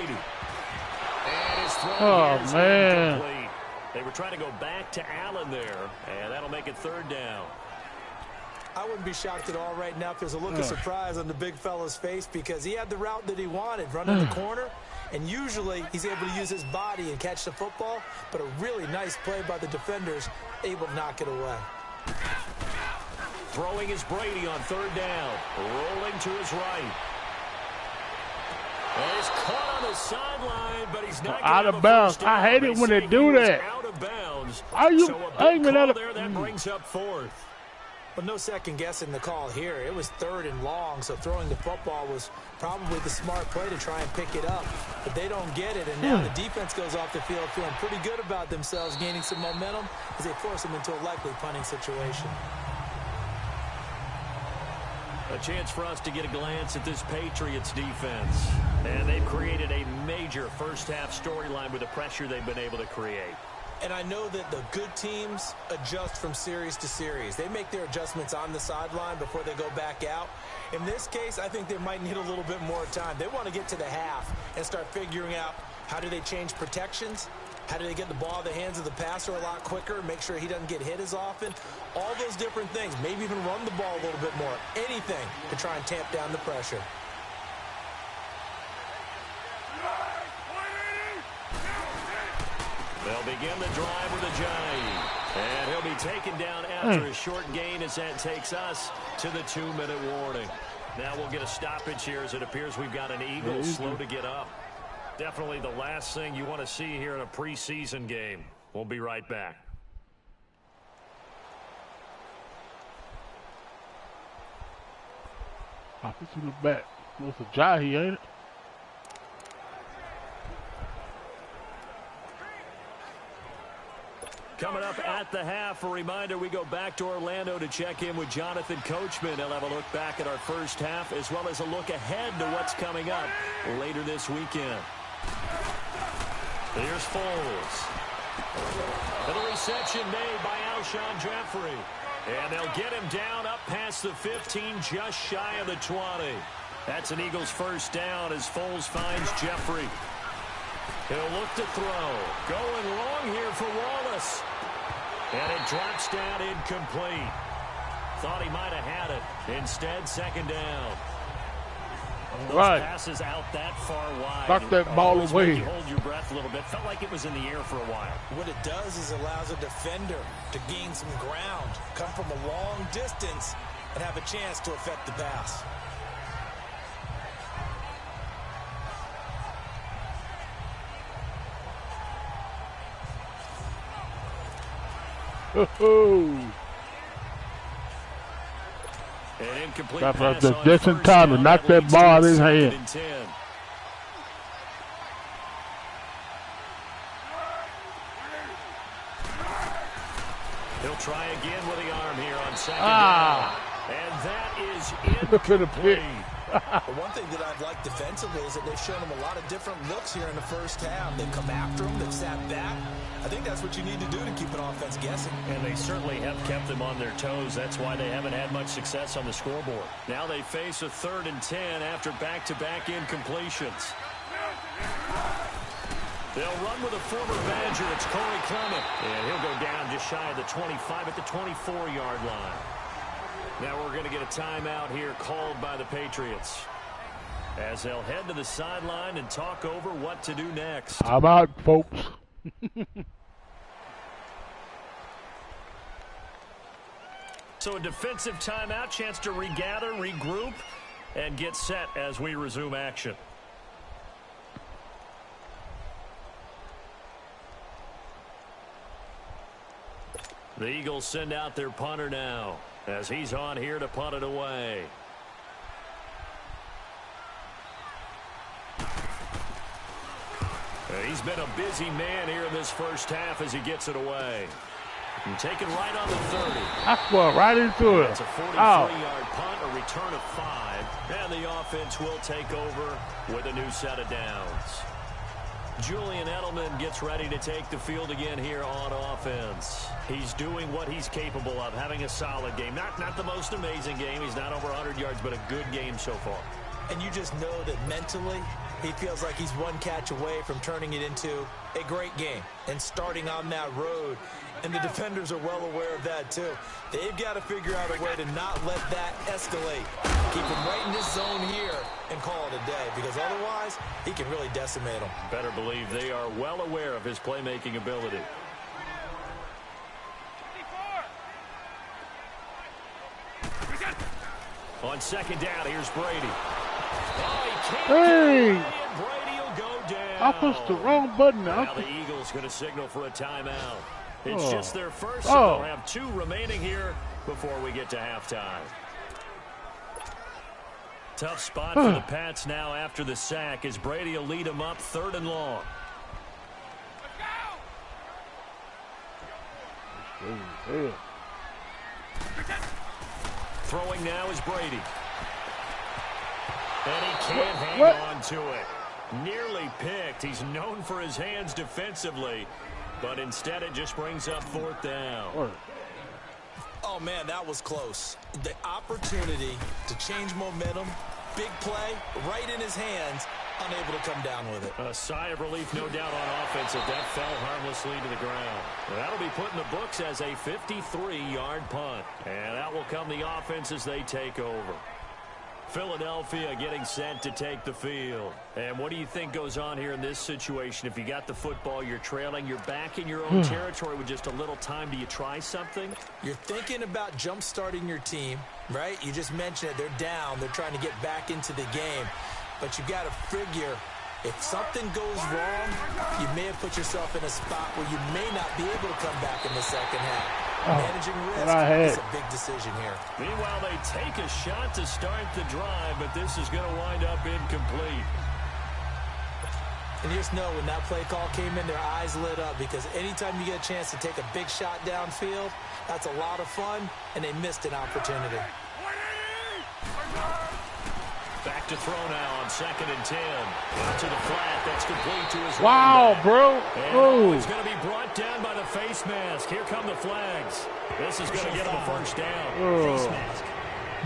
And his throw Oh, is man. incomplete. They were trying to go back to Allen there, and that'll make it 3rd down. I wouldn't be shocked at all right now if there's a look of surprise on the big fella's face because he had the route that he wanted, running the corner, and usually he's able to use his body and catch the football, but a really nice play by the defenders, able to knock it away. Throwing is Brady on 3rd down. Rolling to his right. And he's caught on the sideline, but he's not Out of bounds. I hate it when they do that. Out of bounds. Are you So a big aiming call at there that brings up 4th. Well, no second guessing the call here. It was 3rd and long, so throwing the football was probably the smart play to try and pick it up. But they don't get it, and now the defense goes off the field feeling pretty good about themselves, gaining some momentum as they force them into a likely punting situation. A chance for us to get a glance at this Patriots defense. And they've created a major first-half storyline with the pressure they've been able to create. And I know that the good teams adjust from series to series. They make their adjustments on the sideline before they go back out. In this case, I think they might need a little bit more time. They want to get to the half and start figuring out how do they change protections, how do they get the ball in the hands of the passer a lot quicker, make sure he doesn't get hit as often. All those different things. Maybe even run the ball a little bit more. Anything to try and tamp down the pressure. They'll begin the drive with a jive. And he'll be taken down after a short gain as that takes us to the 2-minute warning. Now we'll get a stoppage here as it appears we've got an Eagle slow to get up. Definitely the last thing you want to see here in a preseason game. We'll be right back. I think in the back. What's a jive, ain't it? Coming up at the half, a reminder, we go back to Orlando to check in with Jonathan Coachman. He'll have a look back at our first half as well as a look ahead to what's coming up later this weekend. Here's Foles. And a reception made by Alshon Jeffrey. And they'll get him down up past the 15, just shy of the 20. That's an Eagles first down as Foles finds Jeffrey. He'll look to throw. Going long here for Wallace. And it drops down incomplete. Thought he might have had it. Instead, second down. Those passes out that far wide. Knock that ball away. You hold your breath a little bit. Felt like it was in the air for a while. What it does is allows a defender to gain some ground, come from a long distance, and have a chance to affect the pass. An incomplete pass just in time to knock that ball out of his hand. He'll try again with the arm here on second down. And that is incomplete. The one thing that I've liked defensively is that they've shown him a lot of different looks here in the first half. They've come after him. They've sat back. I think that's what you need to do to keep an offense guessing. And they certainly have kept them on their toes. That's why they haven't had much success on the scoreboard. Now they face a 3rd and 10 after back-to-back incompletions. They'll run with a former Badger. It's Corey Clement. And he'll go down just shy of the 25 at the 24-yard line. Now we're going to get a timeout here called by the Patriots as they'll head to the sideline and talk over what to do next. I'm out, folks. So a defensive timeout, chance to regather, regroup, and get set as we resume action. The Eagles send out their punter now as he's on here to punt it away. He's been a busy man here in this first half as he gets it away. And taken right on the 30. I swear right into it. It's a 43-yard punt, a return of 5. And the offense will take over with a new set of downs. Julian Edelman gets ready to take the field again here on offense. He's doing what he's capable of, having a solid game. Not the most amazing game. He's not over 100 yards, but a good game so far. And you just know that mentally he feels like he's one catch away from turning it into a great game and starting on that road. And the defenders are well aware of that too. They've got to figure out a way to not let that escalate. Keep him right in this zone here and call it a day, because otherwise he can really decimate them. Better believe they are well aware of his playmaking ability. On second down, here's Brady. Oh, he can't Hey! get away, and Brady will go down. I pushed the wrong button Now now. the Eagles going to signal for a timeout. It's just their first, so they'll have 2 remaining here before we get to halftime. Tough spot for the Pats now after the sack as Brady will lead them up 3rd and long. Throwing now is Brady. And he can't hang on to it. Nearly picked. He's known for his hands defensively, but instead it just brings up 4th down. Oh, man, that was close. The opportunity to change momentum, big play, right in his hands, unable to come down with it. A sigh of relief, no doubt, on offense if that fell harmlessly to the ground. Well, that'll be put in the books as a 53-yard punt. And that will come the offense as they take over. Philadelphia getting set to take the field. And what do you think goes on here in this situation? If you got the football, you're trailing, you're back in your own territory with just a little time. Do you try something? You're thinking about jump-starting your team, right? You just mentioned it. They're down. They're trying to get back into the game. But you got to figure, if something goes wrong, you may have put yourself in a spot where you may not be able to come back in the second half. Managing risk is a big decision here. Meanwhile, they take a shot to start the drive, but this is going to wind up incomplete. And you just know when that play call came in, their eyes lit up, because anytime you get a chance to take a big shot downfield, that's a lot of fun, and they missed an opportunity. Back to throw now on 2nd and 10. Out to the flat. That's complete to his Wow, bro. And he's going to be brought down by the face mask. Here come the flags. This is going to get him a 1st down. Face mask.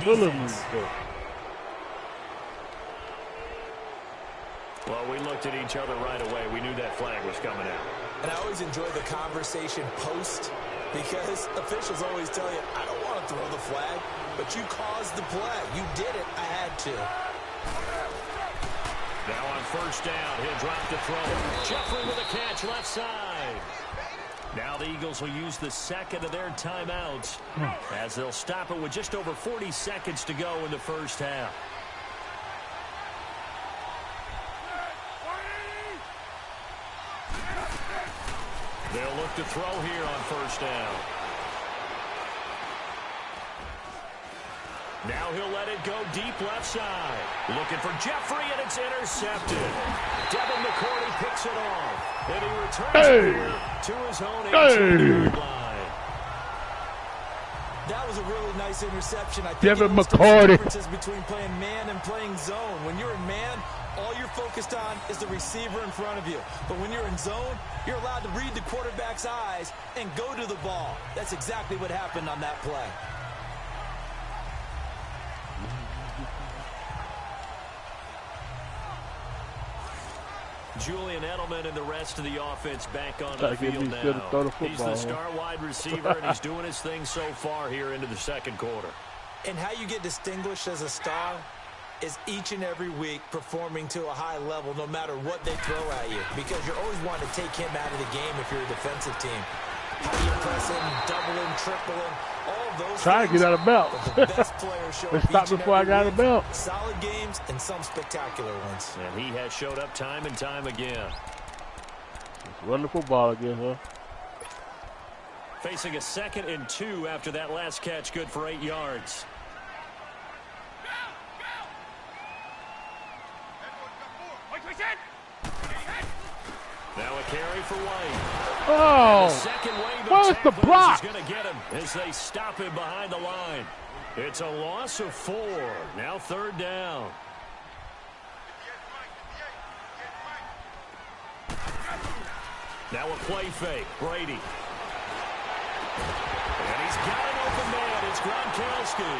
Defense. Well, we looked at each other right away. We knew that flag was coming out. And I always enjoy the conversation post, because officials always tell you, I don't want to throw the flag, but you caused the play. You did it. I had to. Now on 1st down, he'll drop the throw. Jeffrey with a catch left side. Now the Eagles will use the 2nd of their timeouts as they'll stop it with just over 40 seconds to go in the 1st half. They'll look to throw here on 1st down. Now he'll let it go deep left side. Looking for Jeffrey, and it's intercepted. Devin McCourty picks it off. And he returns to his own 18-yard line. That was a really nice interception. I think Devin it was McCourty. the differences between playing man and playing zone. When you're in man, all you're focused on is the receiver in front of you. But when you're in zone, you're allowed to read the quarterback's eyes and go to the ball. That's exactly what happened on that play. Julian Edelman and the rest of the offense back on the field now. He's the star wide receiver, and he's doing his thing so far here into the 2nd quarter. And how you get distinguished as a star is each and every week performing to a high level no matter what they throw at you, because you're always wanting to take him out of the game if you're a defensive team. How do you press him, doubling, tripling, all of those Try to get out of belt. The best players show Let's stop before I got out of belt. Solid games and some spectacular ones. And he has showed up time and time again. Run the football again, huh? Facing a 2nd and 2 after that last catch, good for 8 yards. Now a carry for White. Oh, where's the block? Going to get him as they stop him behind the line. It's a loss of 4. Now 3rd down. Now a play fake. Brady. And he's got an open man. It's Gronkowski.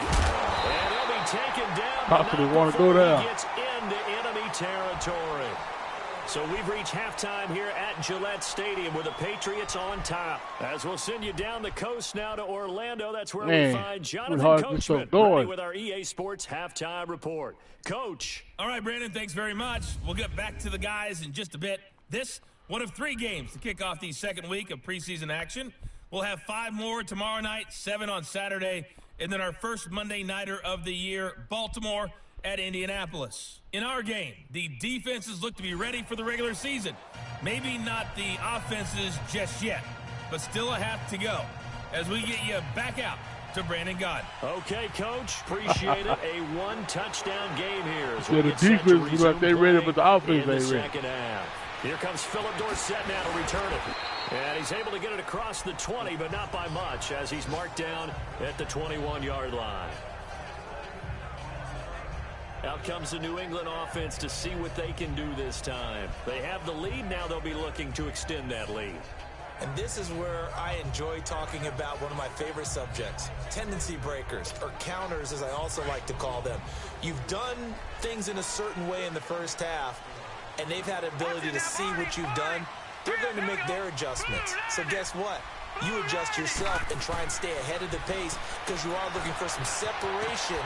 And he'll be taken down. Possibly want to go down. He gets into enemy territory. So we've reached halftime here at Gillette Stadium with the Patriots on top. As we'll send you down the coast now to Orlando. That's where we find Jonathan Coachman ready with our EA Sports Halftime Report. Coach. All right, Brandon, thanks very much. We'll get back to the guys in just a bit. This, one of 3 games to kick off the 2nd week of preseason action. We'll have 5 more tomorrow night, 7 on Saturday, and then our first Monday nighter of the year, Baltimore at Indianapolis. In our game, the defenses look to be ready for the regular season. Maybe not the offenses just yet, but still a half to go as we get you back out to Brandon Gaudin. Okay, Coach. Appreciate it. A 1-touchdown game here. Yeah, the defense is like they ready, but the offense ain't ready. Second half. Here comes Philip Dorsett now to return it. And he's able to get it across the 20, but not by much, as he's marked down at the 21-yard line. Out comes the New England offense to see what they can do this time. They have the lead. Now they'll be looking to extend that lead. And this is where I enjoy talking about one of my favorite subjects, tendency breakers, or counters as I also like to call them. You've done things in a certain way in the first half, and they've had the ability to see what you've done. They're going to make their adjustments. So guess what? You adjust yourself and try and stay ahead of the pace because you are looking for some separation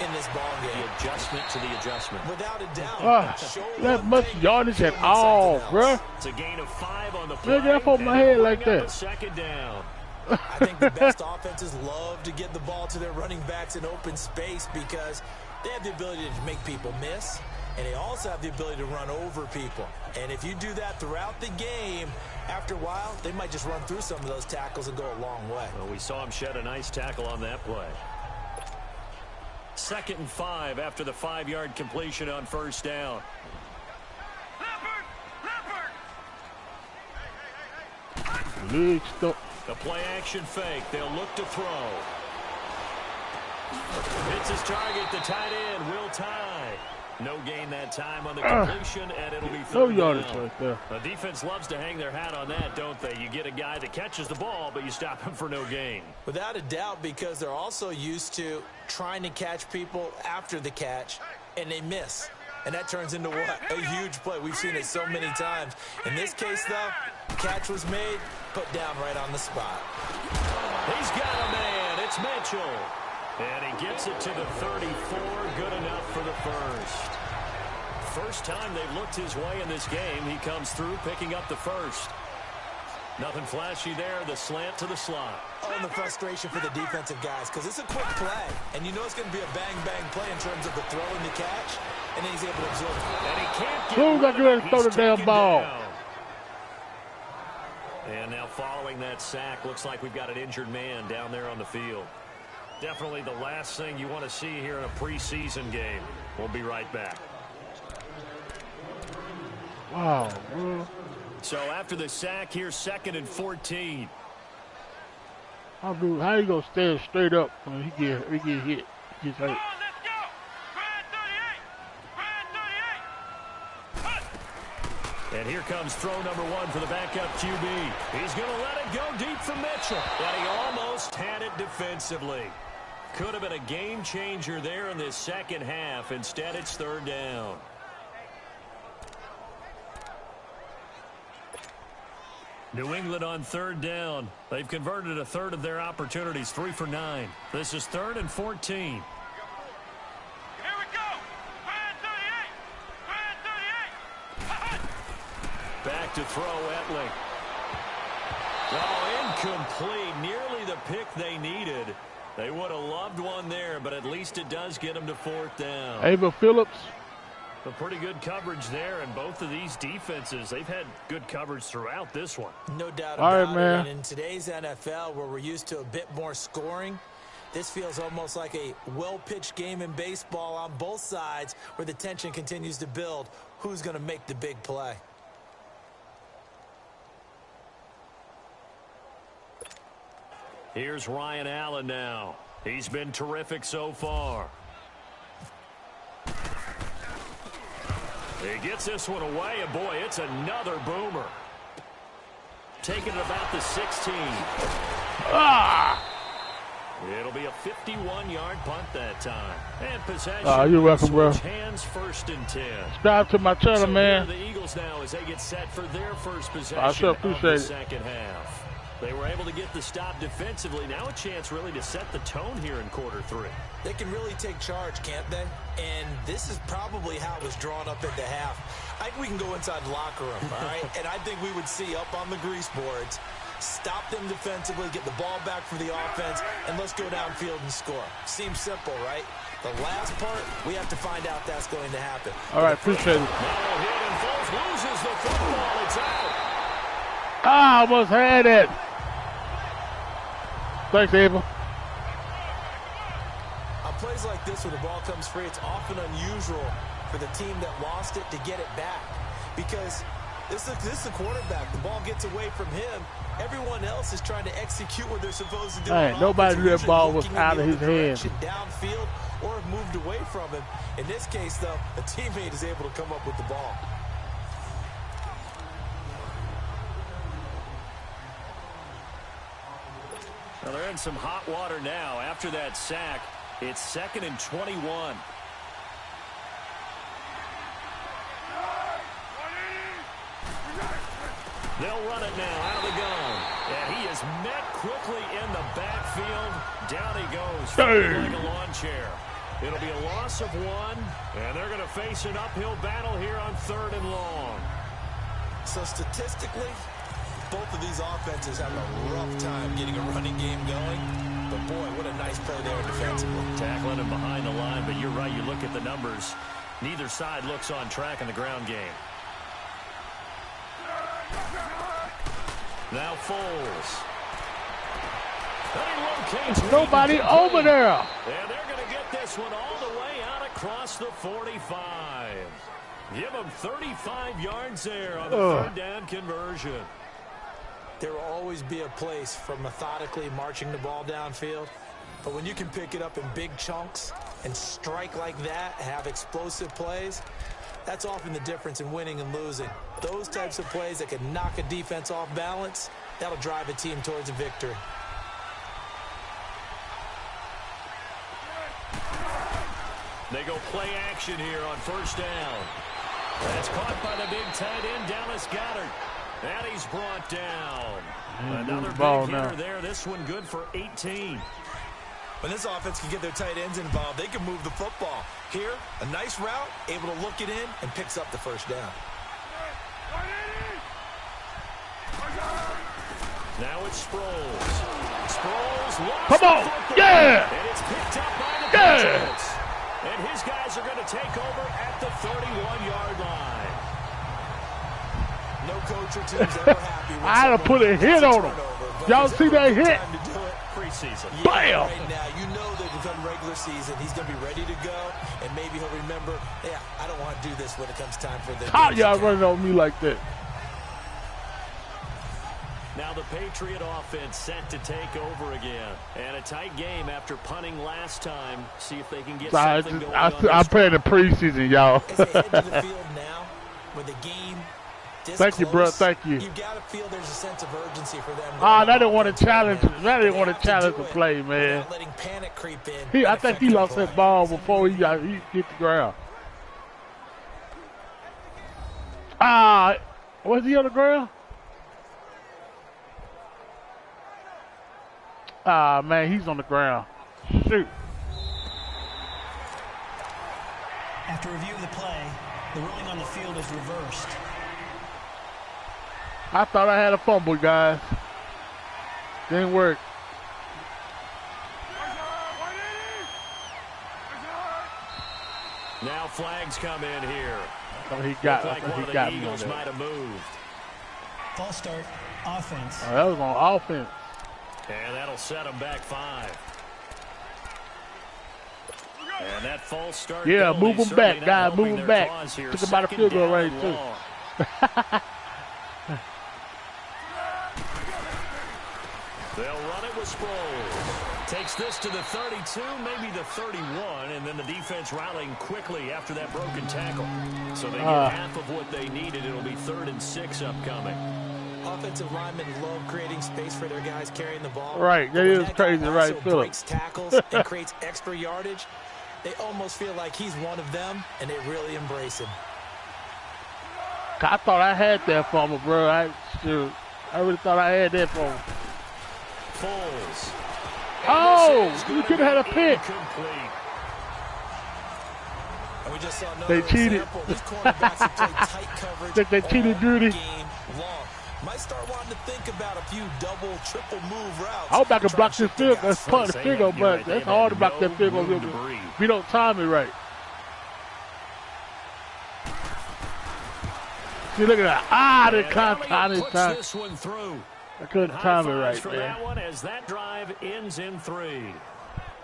in this ball game. The adjustment to the adjustment. Without a doubt. That much yardage at all, bro. It's a gain of 5 on the play. Look at my head like that. Second down. I think the best offenses love to get the ball to their running backs in open space because they have the ability to make people miss, and they also have the ability to run over people. And if you do that throughout the game, after a while, they might just run through some of those tackles and go a long way. Well, we saw him shed a nice tackle on that play. 2nd and 5 after the 5-yard completion on first down. The play action fake. They'll look to throw. It's his target. The tight end will tie. No gain that time on the completion, and it'll be third yardage down. right there. The defense loves to hang their hat on that, don't they? You get a guy that catches the ball, but you stop him for no gain. Without a doubt, because they're also used to trying to catch people after the catch, and they miss. And that turns into what? A huge play. We've seen it so many times. In this case, though, catch was made, put down right on the spot. He's got a man. It's Mitchell. And he gets it to the 34. Good enough for the first. First time they've looked his way in this game. He comes through picking up the first. Nothing flashy there. The slant to the slot. Oh, and the frustration for the defensive guys because it's a quick play. And you know it's going to be a bang-bang play in terms of the throw and the catch. And then he's able to absorb it. And he can't get Who's got ready to throw the damn ball? Down. And now following that sack, looks like we've got an injured man down there on the field. Definitely the last thing you want to see here in a preseason game. We'll be right back. Wow, bro. So after the sack, here's 2nd and 14. How you gonna stand straight up when he get hit? Gets hurt. And here comes throw number 1 for the backup QB. He's going to let it go deep for Mitchell. But he almost had it defensively. Could have been a game changer there in this second half. Instead, it's 3rd down. New England on 3rd down. They've converted a third of their opportunities, 3 for 9. This is 3rd and 14. Back to throw, Etling. Oh, incomplete. Nearly the pick they needed. They would have loved one there, but at least it does get them to 4th down. Ava Phillips. A pretty good coverage there, and both of these defenses, they've had good coverage throughout this one. No doubt All about right, man. it. And in today's NFL, where we're used to a bit more scoring, this feels almost like a well-pitched game in baseball on both sides where the tension continues to build. Who's going to make the big play? Here's Ryan Allen now. He's been terrific so far. He gets this one away, and boy, it's another boomer. Taking it about the 16. It'll be a 51-yard punt that time. And possession. You're welcome, bro. Hands 1st and 10. Subscribe to my channel, So man. The Eagles now as they get set for their first possession I sure of the appreciate it. second half. They were able to get the stop defensively. Now a chance really to set the tone here in quarter 3. They can really take charge, can't they? And this is probably how it was drawn up at the half. I think we can go inside the locker room, all right? And I think we would see up on the grease boards, stop them defensively, get the ball back for the offense, and let's go downfield and score. Seems simple, right? The last part, we have to find out that's going to happen. All right, appreciate it. Now hit and Foles loses the football. It's out. I almost had it. Thanks, Ava. On plays like this, when the ball comes free, it's often unusual for the team that lost it to get it back. Because this is the quarterback. The ball gets away from him. Everyone else is trying to execute what they're supposed to do. Hey, nobody knew that ball was out of his hands. Downfield or have moved away from him. In this case, though, a teammate is able to come up with the ball. Well, they're in some hot water now. After that sack, it's 2nd and 21. They'll run it now out of the gun. And he is met quickly in the backfield. Down he goes, like a lawn chair. It'll be a loss of 1, and they're going to face an uphill battle here on 3rd and long. So statistically, both of these offenses have a rough time getting a running game going. But boy, what a nice play there defensively. Tackling him behind the line, but you're right, you look at the numbers. Neither side looks on track in the ground game. Now Foles. There's nobody over there. And they're going to get this one all the way out across the 45. Give them 35 yards there on the 3rd down conversion. There will always be a place for methodically marching the ball downfield. But when you can pick it up in big chunks and strike like that, have explosive plays, that's often the difference in winning and losing. Those types of plays that can knock a defense off balance, that'll drive a team towards a victory. They go play action here on 1st down. That's caught by the big tight end, Dallas Goedert. And he's brought down. Another big hitter there. This one good for 18. When this offense can get their tight ends involved, they can move the football. Here, a nice route, able to look it in, and picks up the 1st down. Now it's Sproles. Sproles lost Come on. the Yeah. and it's picked up by the Patriots. And his guys are going to take over at the 31-yard line. No coach or team's ever happy when I had to put a hit on him. Y'all see that hit? Preseason. Bam! Right now, you know that come regular season, he's going to be ready to go, and maybe he'll remember, yeah, I don't want to do this when it comes time for the. How y'all running on me like that? Now the Patriot offense set to take over again. And a tight game after punting last time. See if they can get something going on. I'm playing the preseason, y'all. As they head to the field now, with the game this Thank you, bro. close, Thank you. You've got to feel there's a sense of urgency for them. I didn't want to challenge. I didn't want to challenge the play, man. Letting panic creep in. I think he lost that ball before he hit the ground. Was he on the ground? Man, he's on the ground. Shoot. After review of the play, the ruling on the field is reversed. I thought I had a fumble, guys. Didn't work. Now flags come in here. He got me. Eagles might have moved. False start, offense. Oh, that was on offense. And that'll set them back 5. And that false start. Yeah, move them back, guys. Move them back. Took him out of field goal range, too. They'll run it with Sproles. Takes this to the 32, maybe the 31, and then the defense rallying quickly after that broken tackle. So they get half of what they needed. It'll be 3rd and 6 upcoming. Offensive linemen love creating space for their guys carrying the ball. Right, that is crazy, right, Philip? Breaks tackles and creates extra yardage. They almost feel like he's one of them, and they really embrace him. I thought I had that fumble, bro. I really thought I had that fumble. Foles. Oh, you could have had a pick. And we just saw they cheated. They cheated, Beauty. Might start wanting to think about a few double, triple move routes. I hope I can block this field. That's part of the field goal, but that's hard to block that field goal if you don't time it right. See, look at that. I didn't time this one through. I couldn't time it right, man. That one as that drive ends in 3.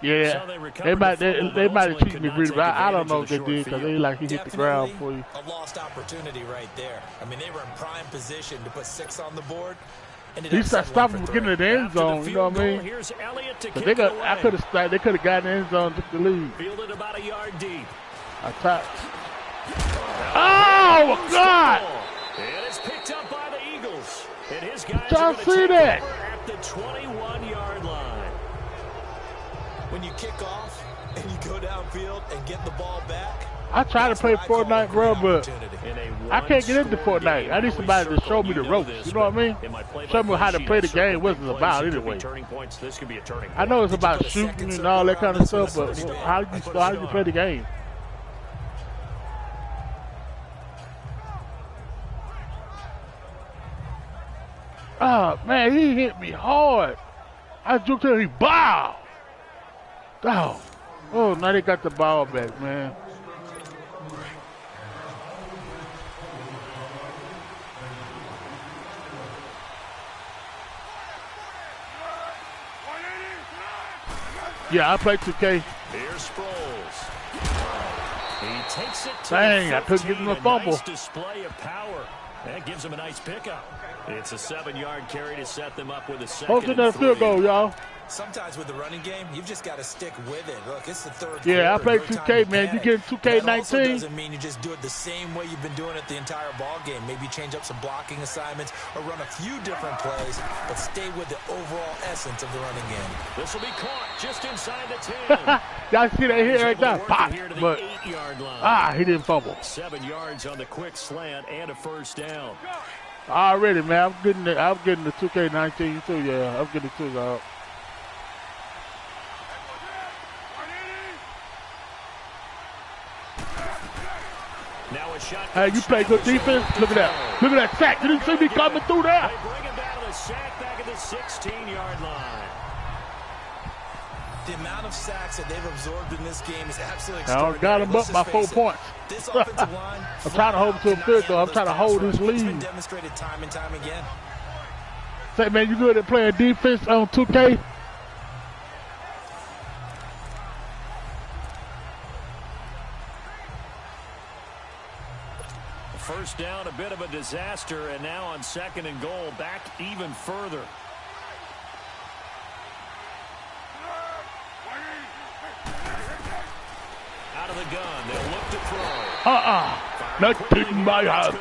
Yeah, so they might have cheated me, but I don't know if they did because they like he hit the ground for you. A lost opportunity right there. I mean, they were in prime position to put 6 on the board. Ended He up started settling stopping for him getting in the end zone. You know what I mean? Here's Elliott to 'Cause kick they it could, away. I could have started. They could have gotten in the end zone, took the lead. Fielded about a yard deep. I tapped. Oh my God! And it's picked up by the Eagles. And his guys Y'all are going to see take that? over at the 21-yard line. When you kick off and you go downfield and get the ball back, I try to play Fortnite, bro, but In a I can't get into one-score Fortnite. game, I need somebody to show me the ropes. You know what I mean? Show me how to play the game. What's it about anyway? This could be a turning I know it's Did you about put a shooting second and all that circle kind of around stuff, this but one? how do you play the game? Oh man, he hit me hard. I juked him, he bow. Oh, now they got the ball back, man. Yeah, I play 2K. Here's Sproles. He takes it to Dang, the I couldn't get him a 15, fumble. nice display of power. That gives him a nice pickup. It's a 7-yard carry to set them up with a second Hopefully and that field 3. goal, y'all. sometimes with the running game, you've just got to stick with it. Look, it's the third Yeah, I quarter. play No time 2K, to man. You panic. get 2K19. That also doesn't mean you just do it the same way you've been doing it the entire ball game. Maybe change up some blocking assignments or run a few different plays, but stay with the overall essence of the running game. This will be caught just inside the 10. Y'all see that hit He's right able to there? work Pop. it here to the But, 8-yard line. he didn't fumble. 7 yards on the quick slant and a first down. Already, man. I'm getting the 2K19 too, yeah. I'm getting it too, dog. Now a shot. Hey, you play good defense? Look at that. Look at that sack. You didn't see me coming through there. They bring him down to the sack back at the 16-yard line. The amount of sacks that they've absorbed in this game is absolutely I extraordinary. got him Let's up by just 4 face it. points. This offensive line, I'm trying to hold him to a field goal. I'm trying to hold this It's been lead. demonstrated time and time again. Say, man, you good at playing defense on 2K? First down, a bit of a disaster, and now on 2nd and goal, back even further. Out of the gun, they'll look to throw. Not taking my house.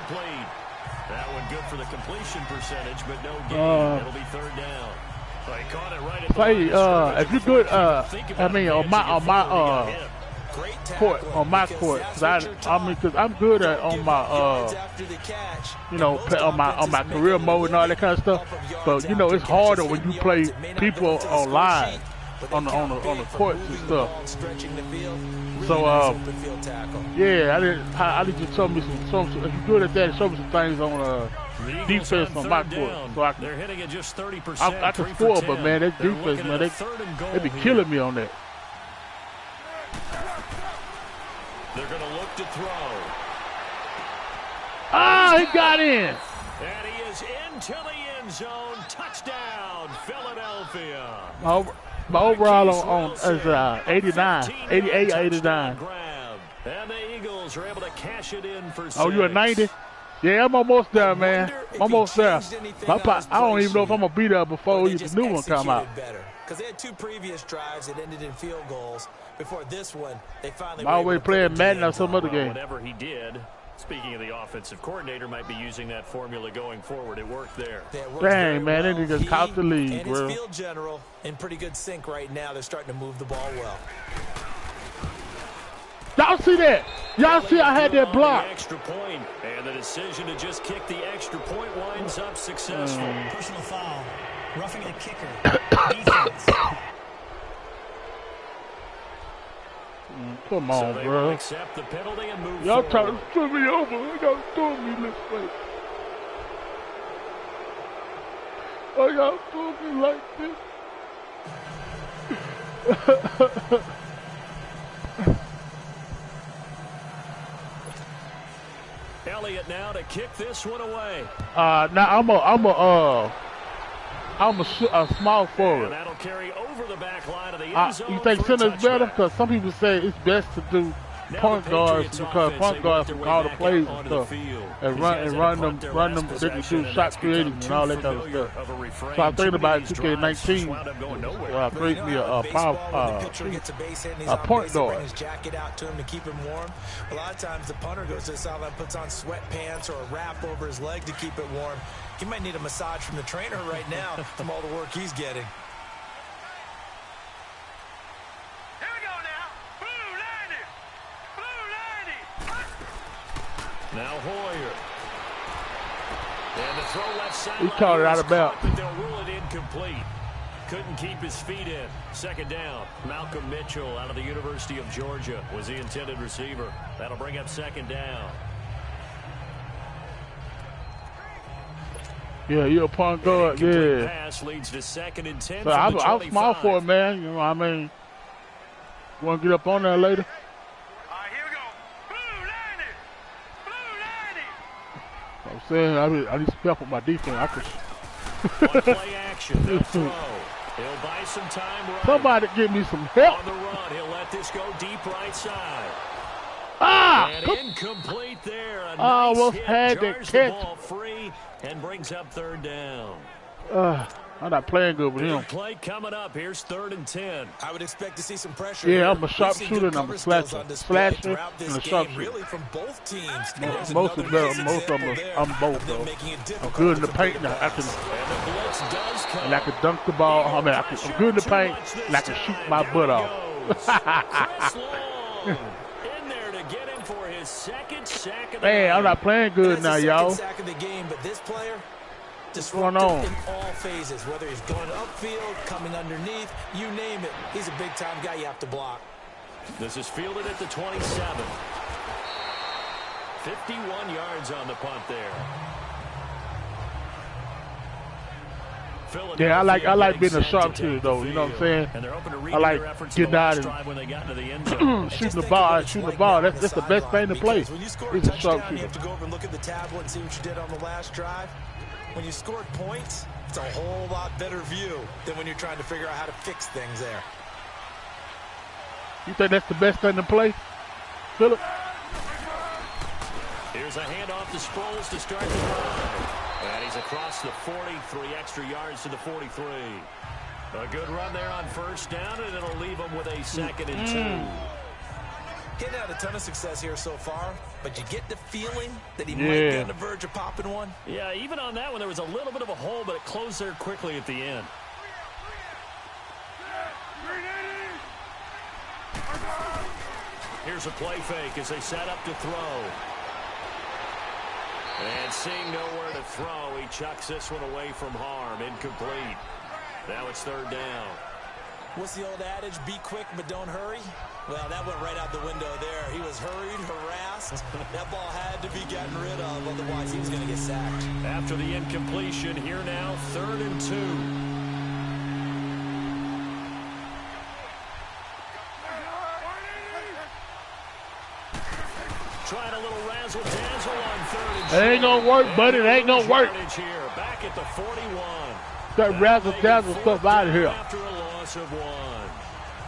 That one good for the completion percentage, but no gain. It'll be 3rd down. So he caught it right at the Say, line of if you scrimmage. good, Think I about mean, it, on my before he got hit. Great court, tackling, on my because court, that's cause what you're I mean, cause I'm good at on my after the catch. you know, on my career mode and all that kind of stuff. But you know, it's harder when you play people online on the courts and stuff. So yeah, I need you to show me some. If you're good at that, show me some things on defense on my court, so I They're hitting at just 30%. I can score, but man, that defense, man, they be killing me on that. They're going to look to throw. He got in. And he is into the end zone. Touchdown, Philadelphia. My overall on is 89, 88, 89. Grab. And the Eagles are able to cash it in for 6. Oh, you at 90? Yeah, I'm almost there, man. I'm almost there. I don't even know if I'm going to be there before the new one come out. Because they had 2 previous drives that ended in field goals. Before this one, they finally I'm always playing Madden or some other game. Whatever he did, speaking of the offensive coordinator, might be using that formula going forward. It worked there. Dang, man, they just caught the lead, and bro. his field general in pretty good sync right now. They're starting to move the ball well. Y'all see that? Y'all see I had that block. Extra point, and the decision to just kick the extra point winds up successful. Personal foul. Roughing the kicker. Defense. Come So on, they will bro. accept the penalty and move Y'all forward. trying to screw me over. Y'all throwing me this way. Oh, y'all throwing me like this. Elliott now to kick this one away. Now I'm a small And forward. that'll carry over the back line of the end zone. You think for a center's better? touchback. Because some people say it's best to do point guards because point guards can call the plays and stuff, and run them. They can do shot creating and all that kind of stuff. So I'm thinking about 2K19. Create me a point guard. His jacket out to him to keep him warm. A lot of times the punter goes to the sideline, puts on sweatpants or a wrap over his leg to keep it warm. He might need a massage from the trainer right now from all the work he's getting. Here we go now. Blue 90. Blue 90. Now Hoyer. And the throw left side. He caught it out of bounds. But they'll rule it incomplete. Couldn't keep his feet in. Second down. Malcolm Mitchell out of the University of Georgia was the intended receiver. That'll bring up second down. Yeah, you're a point guard. Yeah. Pass leads to 2nd and 10. So I'm small for it, man. You know what I mean? Want to get up on there later? All right, here we go. Blue 90. Blue 90. I'm saying I need some help with my defense. I could. One play action. They'll throw. He'll buy some time running. Somebody give me some help. On the run, he'll let this go deep right side. And incomplete there. A nice almost hit, had to jars catch. the ball free and brings up third down. I'm not playing good with him. Big play coming up. Here's 3rd and 10. I would expect to see some pressure. Yeah, here. I'm a sharpshooter and I'm a slasher. Slasher and a sharpshooter. Really from both teams. Most of them, I'm both though. I'm good in the paint now. I can dunk the ball. I mean, I'm good in the paint and I can shoot my butt off. In there to get him for his second sack of the Man, I'm night. not playing good now, y'all. Sack of the game, but this player going on? disruptive in all phases, whether he's going upfield, coming underneath, you name it. He's a big-time guy you have to block. This is fielded at the 27. 51 yards on the punt there. Yeah, I like being a sharpshooter though. You know what I'm saying? I like getting out and shooting the ball. That's the best thing to play. When you score a He's a touchdown, you sharpshooter. have to go over and look at the tablet and see what you did on the last drive. When you scored points, it's a whole lot better view than when you're trying to figure out how to fix things there. You think that's the best thing to play, Philip? Here's a handoff to Sproles to start the drive. And he's across the 43 extra yards to the 43. A good run there on first down, and it'll leave him with a 2nd and 2. He's had a ton of success here so far, but you get the feeling that he might be on the verge of popping one. Yeah, even on that one, there was a little bit of a hole, but it closed there quickly at the end. Here's a play fake as they set up to throw. And seeing nowhere to throw, he chucks this one away from harm. Incomplete. Now it's 3rd down. What's the old adage? Be quick, but don't hurry. Well, that went right out the window there. He was hurried, harassed. That ball had to be gotten rid of, otherwise he was going to get sacked. After the incompletion, here now, 3rd and 2. Trying a little razzle-dazzle on 3rd and 2. It ain't gonna work, buddy. It ain't gonna work. Here, back at the 41. That razzle-dazzle stuff out of here. After a loss of 1.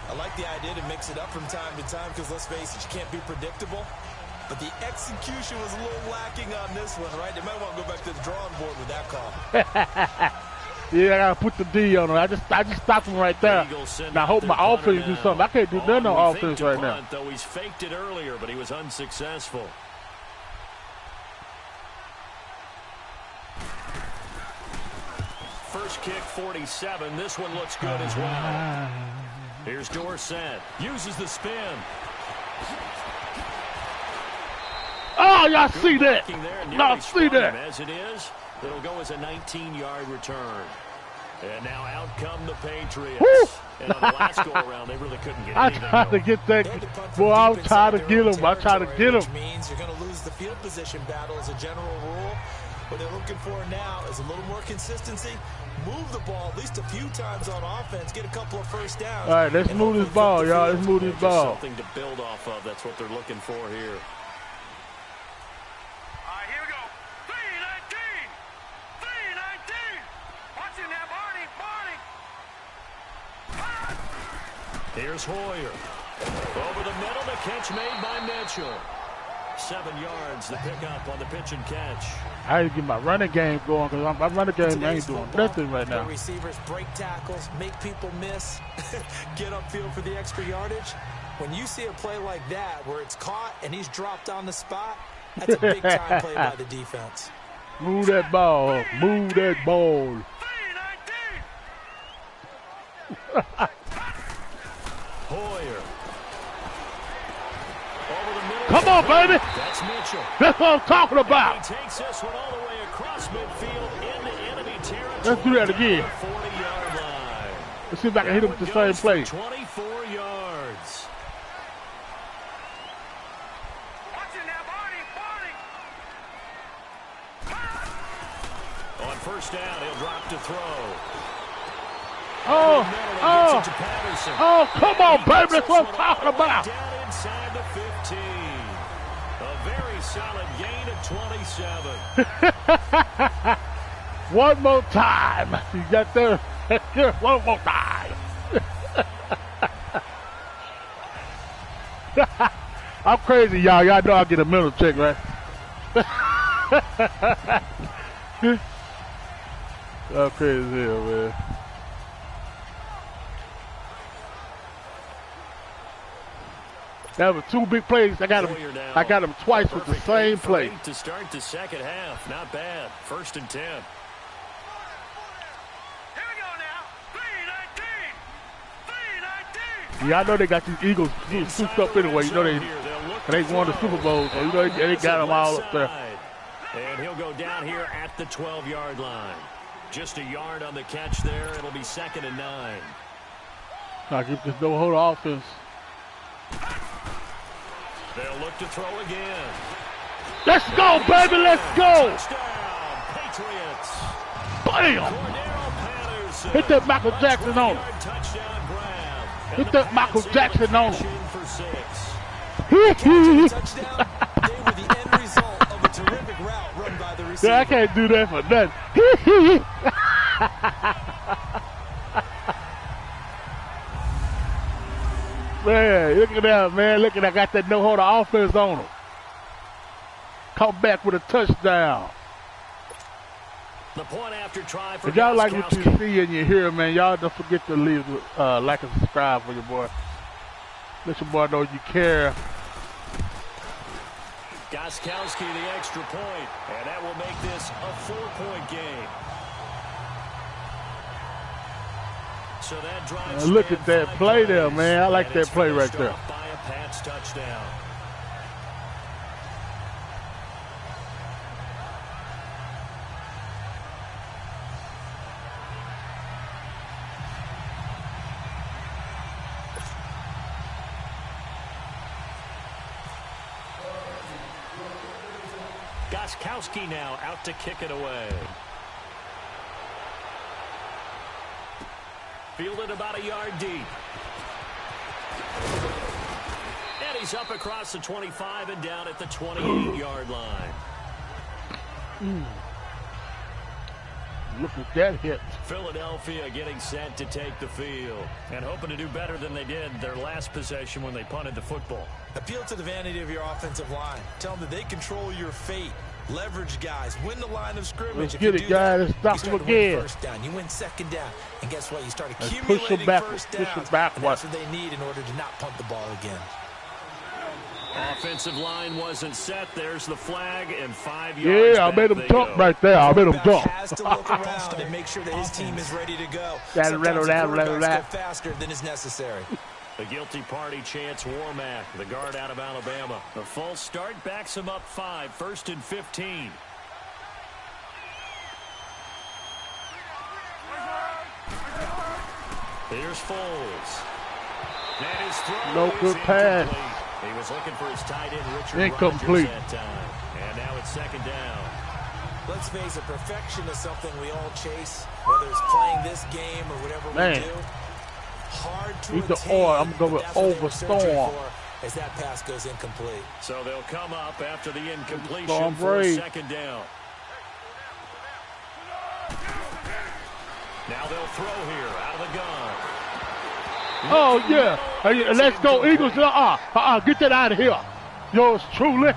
I like the idea to mix it up from time to time because, let's face it, you can't be predictable. But the execution was a little lacking on this one, right? They might want to go back to the drawing board with that call. Yeah, I gotta put the D on it. I just stopped him right there. And I hope my offense do something. I can't do nothing on offense right now. Though he's faked it earlier, but he was unsuccessful. First kick, 47. This one looks good as well. Here's Dorsett. Uses the spin. Oh, y'all see that? Y'all see that? As it is, it'll go as a 19-yard return. And now out come the Patriots. Woo! And on the last go-around, they really couldn't get I anything tried to going. get that. Boy, I was trying to get him. I tried to get him. Which means you're going to lose the field position battle as a general rule. What they're looking for now is a little more consistency. Move the ball at least a few times on offense. Get a couple of first downs. All right, let's move this ball, y'all. Let's move this ball. Something to build off of. That's what they're looking for here. All right, here we go. 3-19. 3-19. Watch him now, Barney. Here's Hoyer. Over the middle, the catch made by Mitchell. 7 yards, the pickup on the pitch and catch. I need to get my running game going because my running game ain't doing nothing right now. The receivers break tackles, make people miss, get upfield for the extra yardage. When you see a play like that where it's caught and he's dropped on the spot, that's a big-time play by the defense. Move that ball. Move that ball. Hoyer. Over the middle. Come on, baby. That's Mitchell. That's what I'm talking about. And he takes this one all the way across midfield into enemy territory. Let's do that again. 40-yard line. Let's see if I can hit him with the same play. 24 yards. On first down, he'll drop to throw. Oh, come on, baby. That's what I'm talking about. Down inside the 15. A very solid gain of 27. One more time. You got there. One more time. I'm crazy, y'all. Y'all know I get a mental check, right? I'm crazy as hell, man. That was 2 big plays. I got him twice with the same play. To start the second half, not bad. 1st and 10. Here we go now. 3-19. Yeah, I know they got these Eagles souped up anyway. You know they won the Super Bowl, so you know they got them all up there. And he'll go down here at the 12-yard line. Just a yard on the catch there. It'll be 2nd and 9. I keep this no-hold offense. They'll look to throw again. Let's go, baby. Let's go. Touchdown, Patriots. Bam. Cordero Patterson. Hit that Michael Jackson on him. Touchdown grab. Hit that Michael Jackson on him. For 6. Touchdown, they were the end result of a terrific route run by the receiver. Yeah, I can't do that for nothing. Man, look at that, man. Look at that. I got that no-hold offense on him. Come back with a touchdown. The point after try for if y'all like what you see and you hear, man, y'all don't forget to leave like and subscribe for your boy. Let your boy know you care. Gostkowski the extra point, and that will make this a 4-point game. So that drives look at that play there, man. I like that play right there. By a Pats touchdown. Gostkowski now out to kick it away. Fielded about a yard deep. And he's up across the 25 and down at the 28-yard line. Look at that hit. Philadelphia getting set to take the field and hoping to do better than they did their last possession when they punted the football. Appeal to the vanity of your offensive line. Tell them that they control your fate. Leverage guys. Win the line of scrimmage. Let's if get you it, do guys. that, Let's stop you them start to win again. first down. You win 2nd down. And guess what? You start Let's accumulating push them backwards. first Push downs. them backwards. And that's what they need in order to not punt the ball again. Offensive line wasn't set. There's the flag and 5 yards. Yeah, I made him jump right there. I made him jump. Has to look around and make sure that his team is ready to go. That Sometimes the quarterbacks go faster than is necessary. The guilty party chants Warmack, the guard out of Alabama. The false start backs him up 5, 1st and 15. Here's Foles. That is thrown. No good pass. He was looking for his tight end, Richard Incomplete. Rodgers that time. And now it's 2nd down. Let's face it, perfection is something we all chase, whether it's playing this game or whatever we do. Hard to attain, I'm going with Overstorm. as that pass goes incomplete. So they'll come up after the incompletion Storm for a Brady. 2nd down. Now they'll throw here out of the gun. Oh, yeah. Let's go, Eagles. Get that out of here. Yours truly.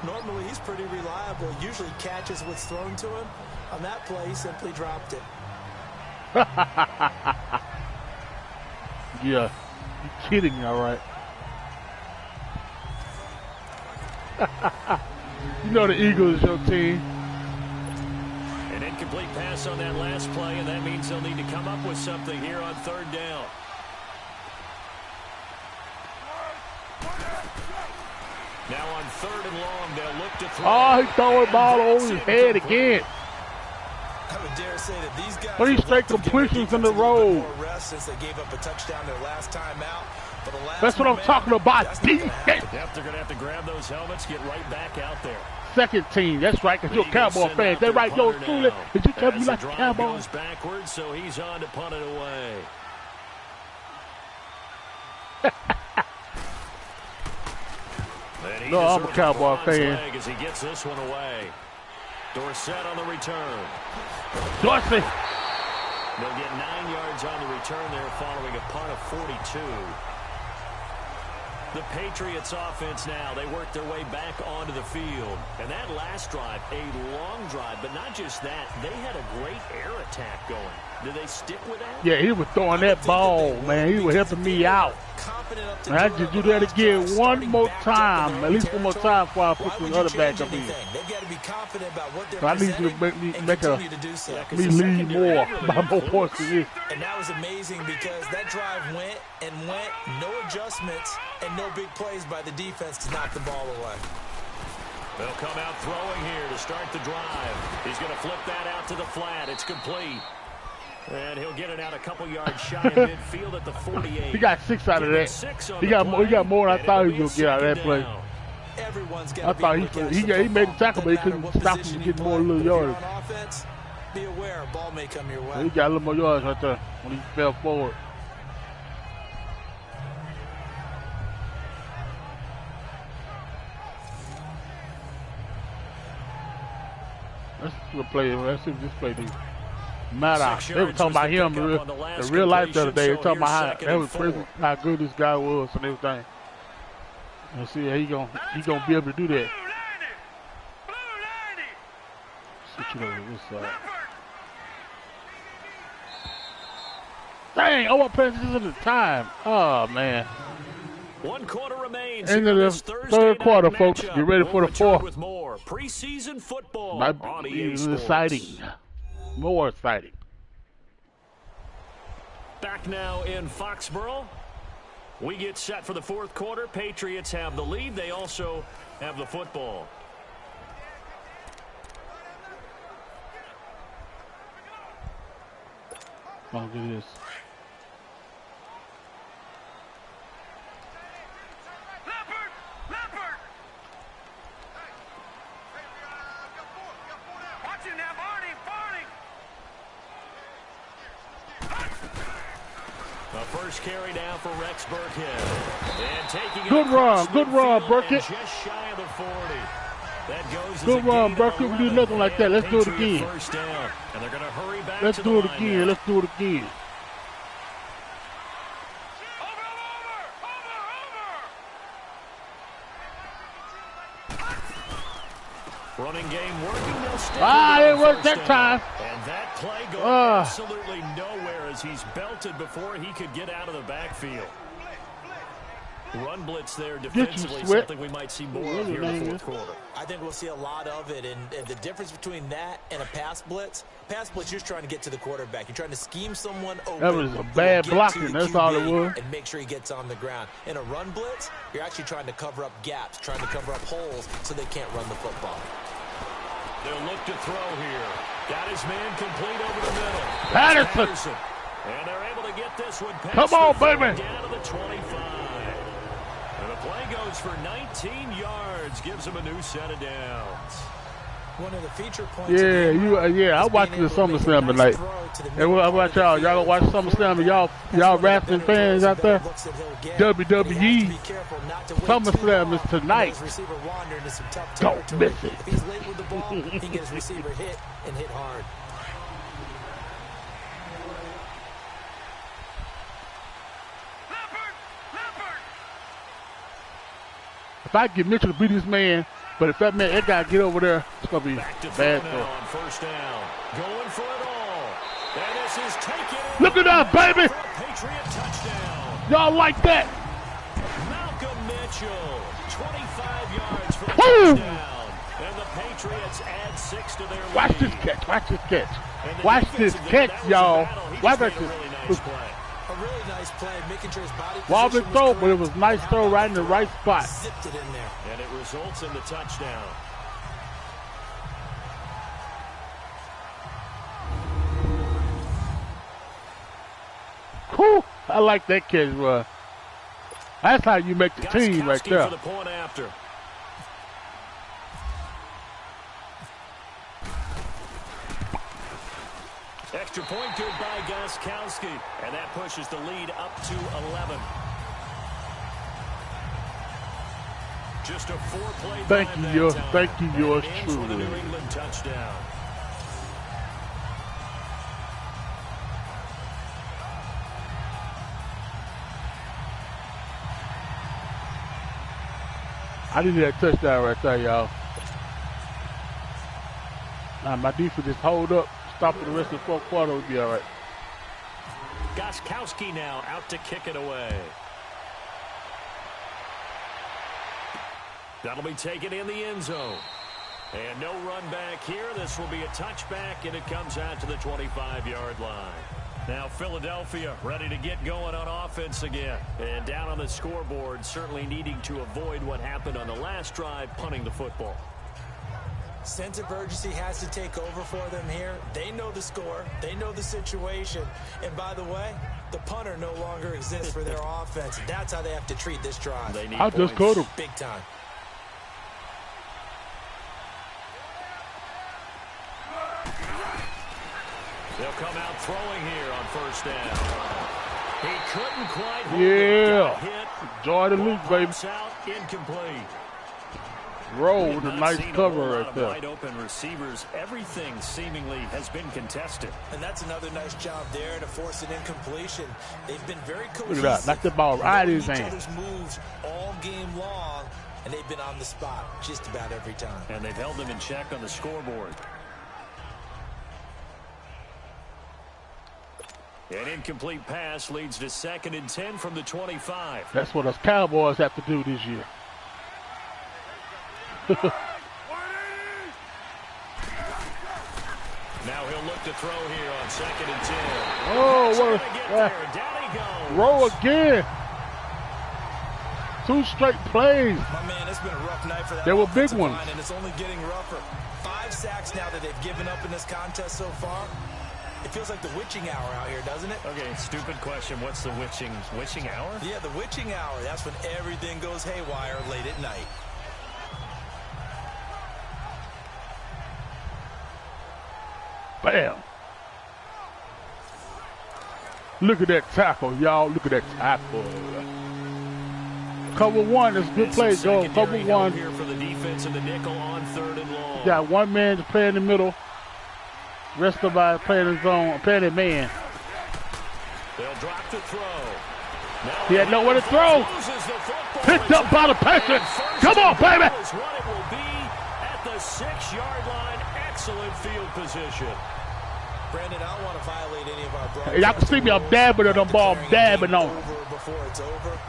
Normally, he's pretty reliable. Usually catches what's thrown to him. On that play, he simply dropped it. Yeah. You're kidding me, all right. You know the Eagles is your team. An incomplete pass on that last play, and that means they'll need to come up with something here on third down. Now on third and long, they'll look to throw. Oh, he's throwing the ball over his head again. I would dare say that these guys 3 straight completions in the row. Since they gave up a touchdown their last time out. That's what I'm talking about. Defense. Yep, they're going to have to grab those helmets, get right back out there. Second team, that's right, because you're a Cowboy fan. They right, yours truly. Did you tell me you like the Cowboys? Goes backwards, so he's on to punt it away. No, I'm a Cowboy fan. As he gets this one away. Dorsett on the return. Dorsey. They'll get 9 yards on the return there following a punt of 42. The Patriots offense now, they work their way back onto the field. And that last drive, a long drive, but not just that, they had a great air attack going. Did they stick with that? Yeah, he was throwing that ball, man. He was helping me out. And I just do that again one more time, at least one more time before I put the other back up in. They've got to be confident about what they're So I need you to make me lead more by more points than this. And that was amazing because that drive went, no adjustments, and no big plays by the defense to knock the ball away. They'll come out throwing here to start the drive. He's going to flip that out to the flat. It's complete. And he'll get it out a couple yards shy of midfield at the 48. He got 6 out of that. He got more than I thought he was going to get out of that play. I thought he made the tackle, but he couldn't stop him from getting more little yards. Be aware, a ball may come your way. He got a little more yards right there when he fell forward. Let's play. Let's see what this play do. Madden. They were talking about him in real life the other day. They were talking about how good this guy was and everything. Let's see how he gonna be able to do that. Switch it over to this side. Dang! I want to pass this at the time. Oh man. 1 quarter remains. End of the third quarter, folks. Get ready for the fourth. With more preseason football. Might be exciting. More exciting. Back now in Foxborough. We get set for the fourth quarter. Patriots have the lead. They also have the football. Look at this. First carry down for Rex Burkhead. And taking good run, Burkhead. Just shy of the 40. That goes good run, Burkhead. We do nothing like that. Let's do it again. First down. And they're going to hurry back. Let's do it again. Let's do it again. Running game working. It worked that time. And that play going absolutely nowhere as he's belted before he could get out of the backfield. Run blitz there defensively, something we might see more of here in the fourth quarter. I think we'll see a lot of it, and the difference between that and a pass blitz, you're just trying to get to the quarterback. You're trying to scheme someone open. That was a bad blocking, that's all it was. And make sure he gets on the ground. In a run blitz, you're actually trying to cover up gaps, trying to cover up holes so they can't run the football. They'll look to throw here. Got his man complete over the middle. Patterson. And they're able to get this one past Come on, baby. Down to the 25. And the play goes for 19 yards. Gives him a new set of downs. One of the feature points. I watched the SummerSlam tonight. And what about y'all? Y'all gonna watch SummerSlam? Y'all wrestling fans out there? WWE SummerSlam is tonight. Don't miss it. If he's late with the ball, he can get his receiver hit and hit hard. if I get Mitchell to beat this man, but if that guy get over there, it's gonna be Back to bad throw throw. now on first down. Going for it all. And this is taken. Look at that, baby! For a Patriot touchdown. Y'all like that? Malcolm Mitchell, 25 yards for the Woo! touchdown. And the Patriots add 6 to their lead. Watch this catch. Watch this catch. And the Watch this defensive catch, end, that was a y'all. battle. He Watch just this. made a really nice play. A really nice play, making sure his body Wobbly position throw, was but it was correct. nice And throw how about right in the right spot. Zipped it in there. And it results in the touchdown. Whew, I like that catch, bro. That's how you make the team right Gostkowski there. for the point after. Extra point good by Gostkowski. And that pushes the lead up to 11. Just a 4-play Thank drive you, that yours. time. Thank you, And yours it ends with a truly. New England touchdown. I needed that touchdown right there, y'all. Now my defense just hold up, stop for the rest of the fourth quarter, we'll be all right. Gostkowski now out to kick it away. That'll be taken in the end zone. And no run back here. This will be a touchback, and it comes out to the 25-yard line. Now Philadelphia ready to get going on offense again. And down on the scoreboard, certainly needing to avoid what happened on the last drive, punting the football. Sense of urgency has to take over for them here. They know the score. They know the situation. And by the way, the punter no longer exists for their offense. That's how they have to treat this drive. They need I just caught him. Big time. They'll come out throwing here on first down. He couldn't quite hold Yeah. it. Got hit. Joy the loop, baby. Pops out, incomplete. Roll with a Not nice seen a cover whole lot right of there. Wide open receivers. Everything seemingly has been contested. And that's another nice job there to force an incompletion. They've been very cohesive. Look at that. Knock that ball right in his Knowing hand. each other's moves all game long, and they've been on the spot just about every time. And they've held them in check on the scoreboard. An incomplete pass leads to 2nd and 10 from the 25. That's what us Cowboys have to do this year. Now he'll look to throw here on 2nd and 10. Oh, That's what gonna a get there. Down he goes. roll again. 2 straight plays. My man, it's been a rough night for that They were big offensive ones. line, and it's only getting rougher. 5 sacks now that they've given up in this contest so far. It feels like the witching hour out here, doesn't it? Okay, stupid question. What's the witching hour? Yeah, the witching hour. That's when everything goes haywire late at night. Bam. Look at that tackle, y'all. Look at that tackle. Cover 1. That's a good play, Joe. Cover Secondary help 1. here for the defense in the nickel on 3rd and long. Got one man to play in the middle. Rest of us playing in zone, playing in man. They'll drop to throw. Now He had nowhere to throw. loses the football. Picked up by the Patriots. Come on, baby. Is what it will be at the 6-yard line. Excellent field position. Brandon, I don't want to violate any of our broadcast. Y'all can see me, I'm dabbing on them ball, dabbing on them. Over before it's over.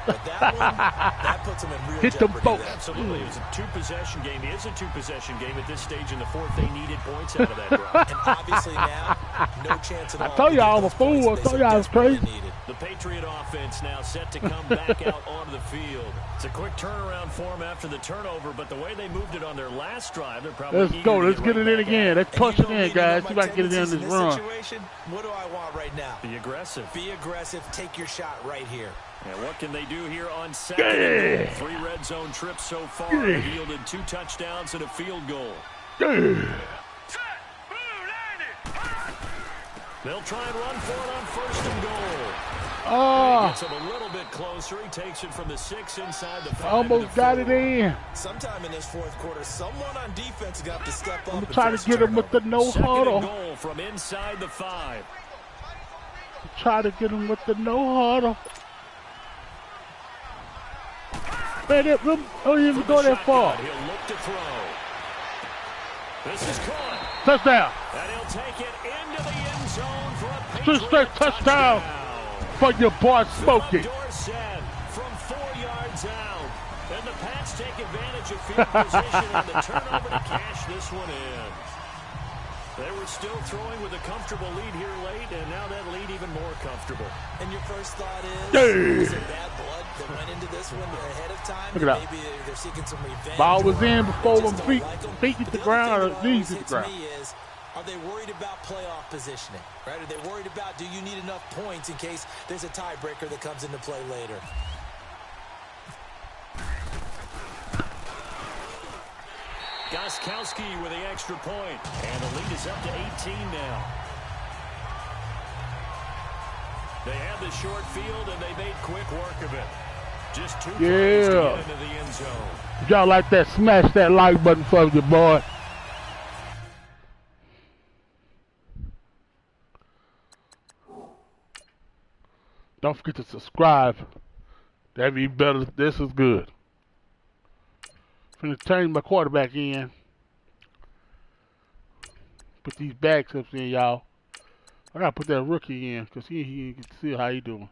But that one, that puts them in real Hit them jeopardy folks. there. Absolutely. It was a 2-possession game. It is a 2-possession game at this stage in the 4th. They needed points out of that drive. And obviously now, no chance at all. I told y'all I was a fool. I told y'all I was crazy. The Patriot offense now set to come back out onto the field. It's a quick turnaround for them after the turnover, but the way they moved it on their last drive, they're probably Let's go. Let's get it in again. Let's push it in, guys. See if I can get it in this run. Situation, what do I want right now? Be aggressive. Be aggressive. Take your shot right here. And what can they do here on 2nd and goal? 3 red zone trips so far. They've yielded 2 touchdowns and a field goal. Set, blue, landed. They'll try and run for it on 1st and goal. He Oh, gets him a little bit closer. He takes it from the 6 inside the 5. almost got it in. Sometime in this 4th quarter, someone on defense is going to have to step up. I'm and trying force to get him with the no 2nd and huddle. goal from inside the 5. Try to get him with the no huddle. Man, that room don't even go that far. He'll look to throw. This is caught. Touchdown. And he'll take it into the end zone for a Straight touchdown for your boy Smokey. Dorsett from 4 yards out. And the Pats take advantage of field position and the turnover to cash this one in. They were still throwing with a comfortable lead here late, and now that lead even more comfortable. And your first thought is, Hey. was it bad blood that went into this one ahead of time? Look at that. Maybe they're seeking some revenge. Ball was in before them Just don't feet hit the ground or knees hit the ground. Is, are they worried about playoff positioning? Right? Are they worried about, do you need enough points in case there's a tiebreaker that comes into play later? Gostkowski with the extra point, and the lead is up to 18 now. They had the short field, and they made quick work of it. Just 2 plays to get into the end zone. If y'all like that, smash that like button for your boy. Don't forget to subscribe. That'd be better. This is good. Finna turn my quarterback in. Put these backups in, y'all. I gotta put that rookie in because he can see how he doing.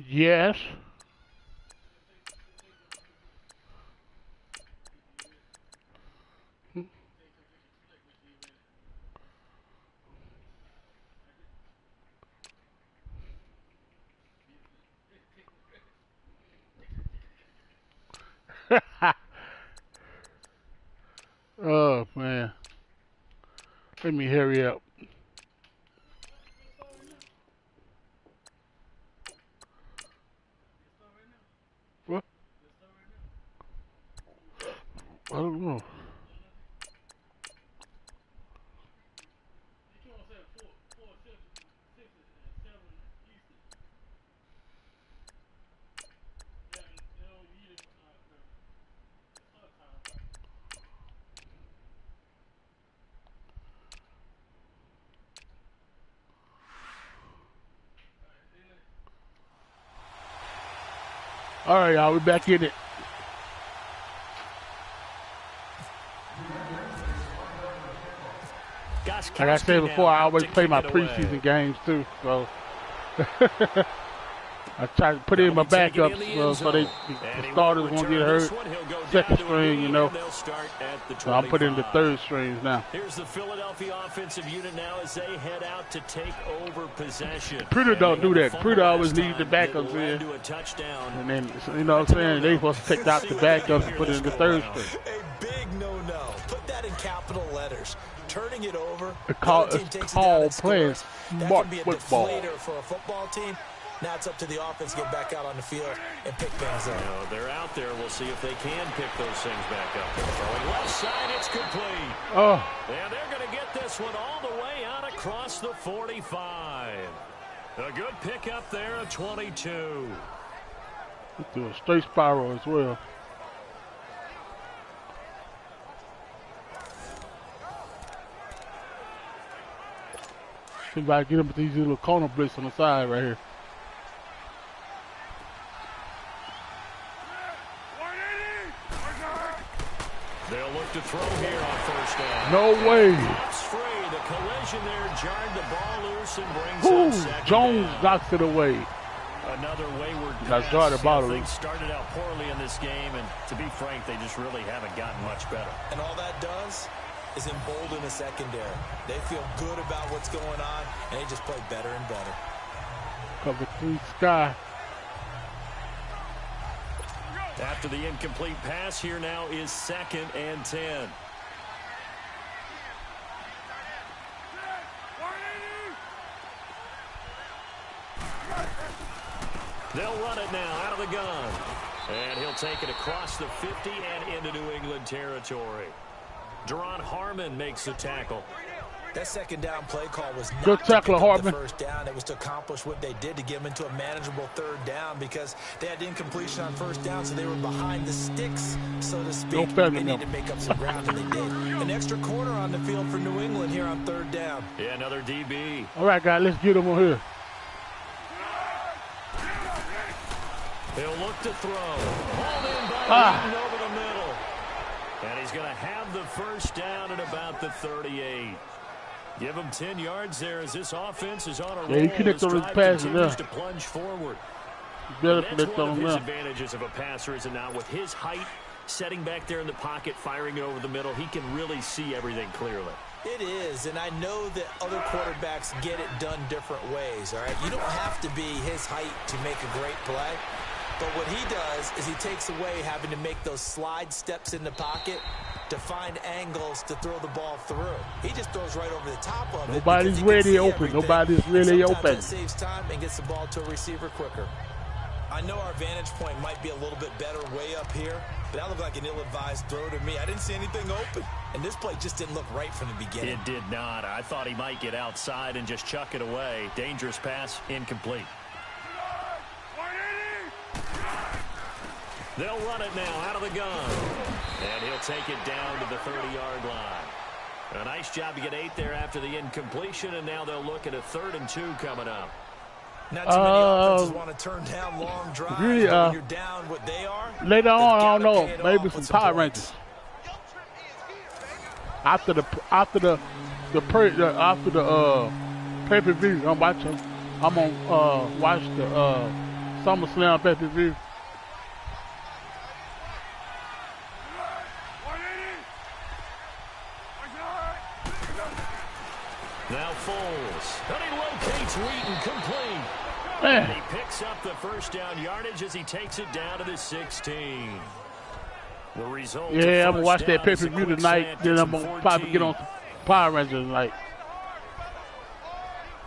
Yes. Oh man, let me hurry up. What? I don't know. All right, y'all, we're back in it. Like I said before, I always play my preseason games too, so I try to put in my backups so the starters won't get hurt. Second string, you know. So I'm putting in the third strings now. Here's the Philadelphia offensive unit now as they head out to take over possession. Pruder don't do that. Pruder always leaves the backups in. And then, you know what I'm saying, they supposed to take out the backups and put it in the third string. A big no-no. Put that in capital letters. Turning it over. It's called playing smart football. For a football team. Now it's up to the offense to get back out on the field and pick things up. You know, they're out there. We'll see if they can pick those things back up. Throwing left side, it's complete. Oh. And they're going to get this one all the way out across the 45. A good pickup there of 22. He threw a straight spiral as well. See if I can get him with these little corner blitz on the side right here. They'll look to throw here on first down. No way. It's free. The collision there jarred the ball loose and brings up second Jones down. knocks it away. Another wayward That's pass. jarred the ball loose. Things started out poorly in this game, and to be frank, they just really haven't gotten much better. And all that does is embolden the secondary. They feel good about what's going on, and they just play better and better. Cover 3 Sky. After the incomplete pass, here now is 2nd and 10. They'll run it now out of the gun. And he'll take it across the 50 and into New England territory. Deron Harmon makes the tackle. That second down play call was not Good to tackle, pick up Hartman. the first down. It was to accomplish what they did to get them into a manageable third down because they had incompletion on first down, so they were behind the sticks, so to speak. They need to make up some ground, and they did. An extra corner on the field for New England here on third down. Yeah, another DB. All right, guys, let's get him on here. He'll look to throw. Hauled in by Eaton over the middle. And he's going to have the first down at about the 38. Give him 10 yards there as this offense is on a roll. Yeah, he connected on his pass enough. To plunge forward. Better That's connect one on of him his now. advantages of a passer, is it not? With his height, setting back there in the pocket, firing it over the middle, he can really see everything clearly. It is, and I know that other quarterbacks get it done different ways, all right? You don't have to be his height to make a great play. But what he does is he takes away having to make those slide steps in the pocket to find angles to throw the ball through. He just throws right over the top of it. Nobody's really open. Nobody's really open. It saves time and gets the ball to a receiver quicker. I know our vantage point might be a little bit better way up here, but that looked like an ill-advised throw to me. I didn't see anything open, and this play just didn't look right from the beginning. It did not. I thought he might get outside and just chuck it away. Dangerous pass, incomplete. They'll run it now out of the gun. And he'll take it down to the 30-yard line. A nice job to get 8 there after the incompletion, and now they'll look at a 3rd and 2 coming up. Not too many offenses want to turn down long drives. Really, when you're down what they are. Later on, I don't know, maybe some Power Rangers. After the pay-per-view, I'm gonna watch the SummerSlam pay-per-view. Now Foles, and he locates Wheaton complete. Man. And he picks up the first down yardage as he takes it down to the 16. The result. Yeah, I'm gonna watch that pay-per-view tonight. Then I'm gonna probably get on some Power Rangers tonight.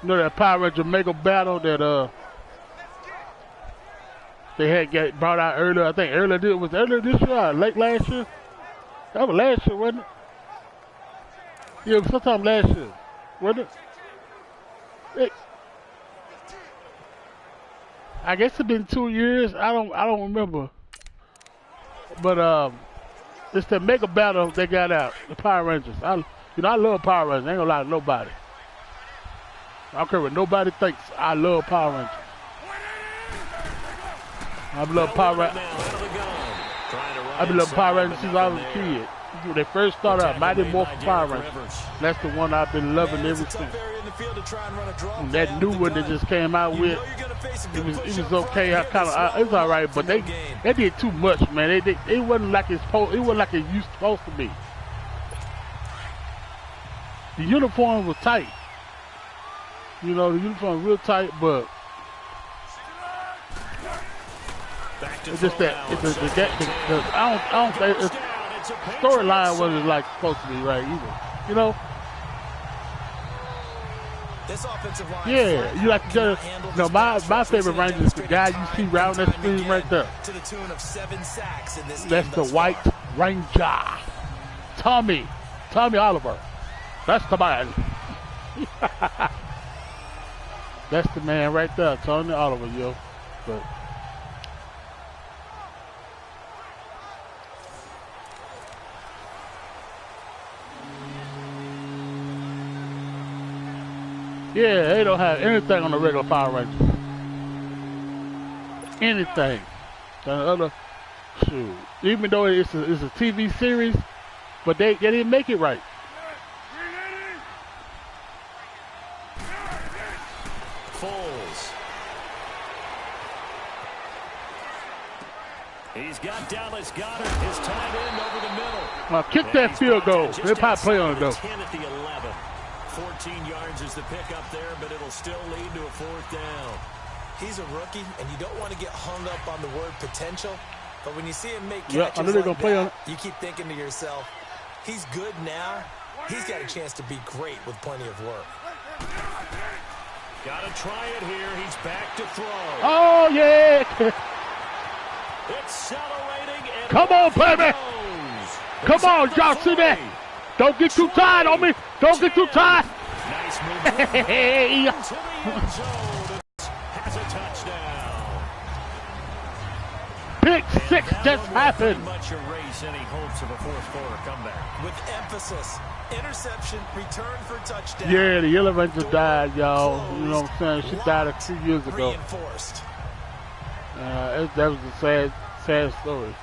You know that Power Ranger Mega Battle that they had brought out earlier. I think earlier this year or late last year. That was last year, wasn't it? Yeah, it was sometime last year. Wasn't it? I guess it's been 2 years. I don't remember. But it's the Mega Battle they got out. The Power Rangers. I love Power Rangers. I ain't gonna lie to nobody. I don't care what nobody thinks. I love Power Rangers. I love Power Rangers. I've been loving Power Rangers since I was a kid. When they first started out, Mighty Morphin Power Rangers. That's the one I've been loving ever since. And that new one that just came out with, it was okay. It was all right, but they did too much, man. It wasn't like it used supposed to be. The uniform was tight. You know, the uniform was real tight, but it's just that I don't think the storyline wasn't like supposed to be right either. You know. This offensive line, yeah, you like to my favorite Ranger is the guy you see around that screen right there. To the tune of 7 sacks in this That's the White Ranger. Tommy Oliver. That's the man. That's the man right there, Tommy Oliver, yo. But yeah, they don't have anything on the regular Power Rangers. Anything. The other, shoot. Even though it's a TV series, but they didn't make it right. Foles. He's got Dallas Goedert, his tight end over the middle. Well, kick that field goal. They probably play on it though. 10 at the 11. 14 yards is the pickup there, but it'll still lead to a 4th down. He's a rookie, and you don't want to get hung up on the word potential. But when you see him make I catches know they're gonna play on it. you keep thinking to yourself, he's good now. He's got a chance to be great with plenty of work. Got to try it here. He's back to throw. Oh, yeah. Accelerating. And come on, baby. Come on, y'all see that? Don't get too tired on me. Don't get too tired. Hey! into the end zone. Has a touchdown. Pick six That just one will happened. pretty much erase any hopes of a fourth quarter comeback. With emphasis, interception, return for touchdown. Yeah, the elevator Door died, y'all. You know closed, what I'm saying? She died a locked, few years ago. Reinforced. That was a sad story.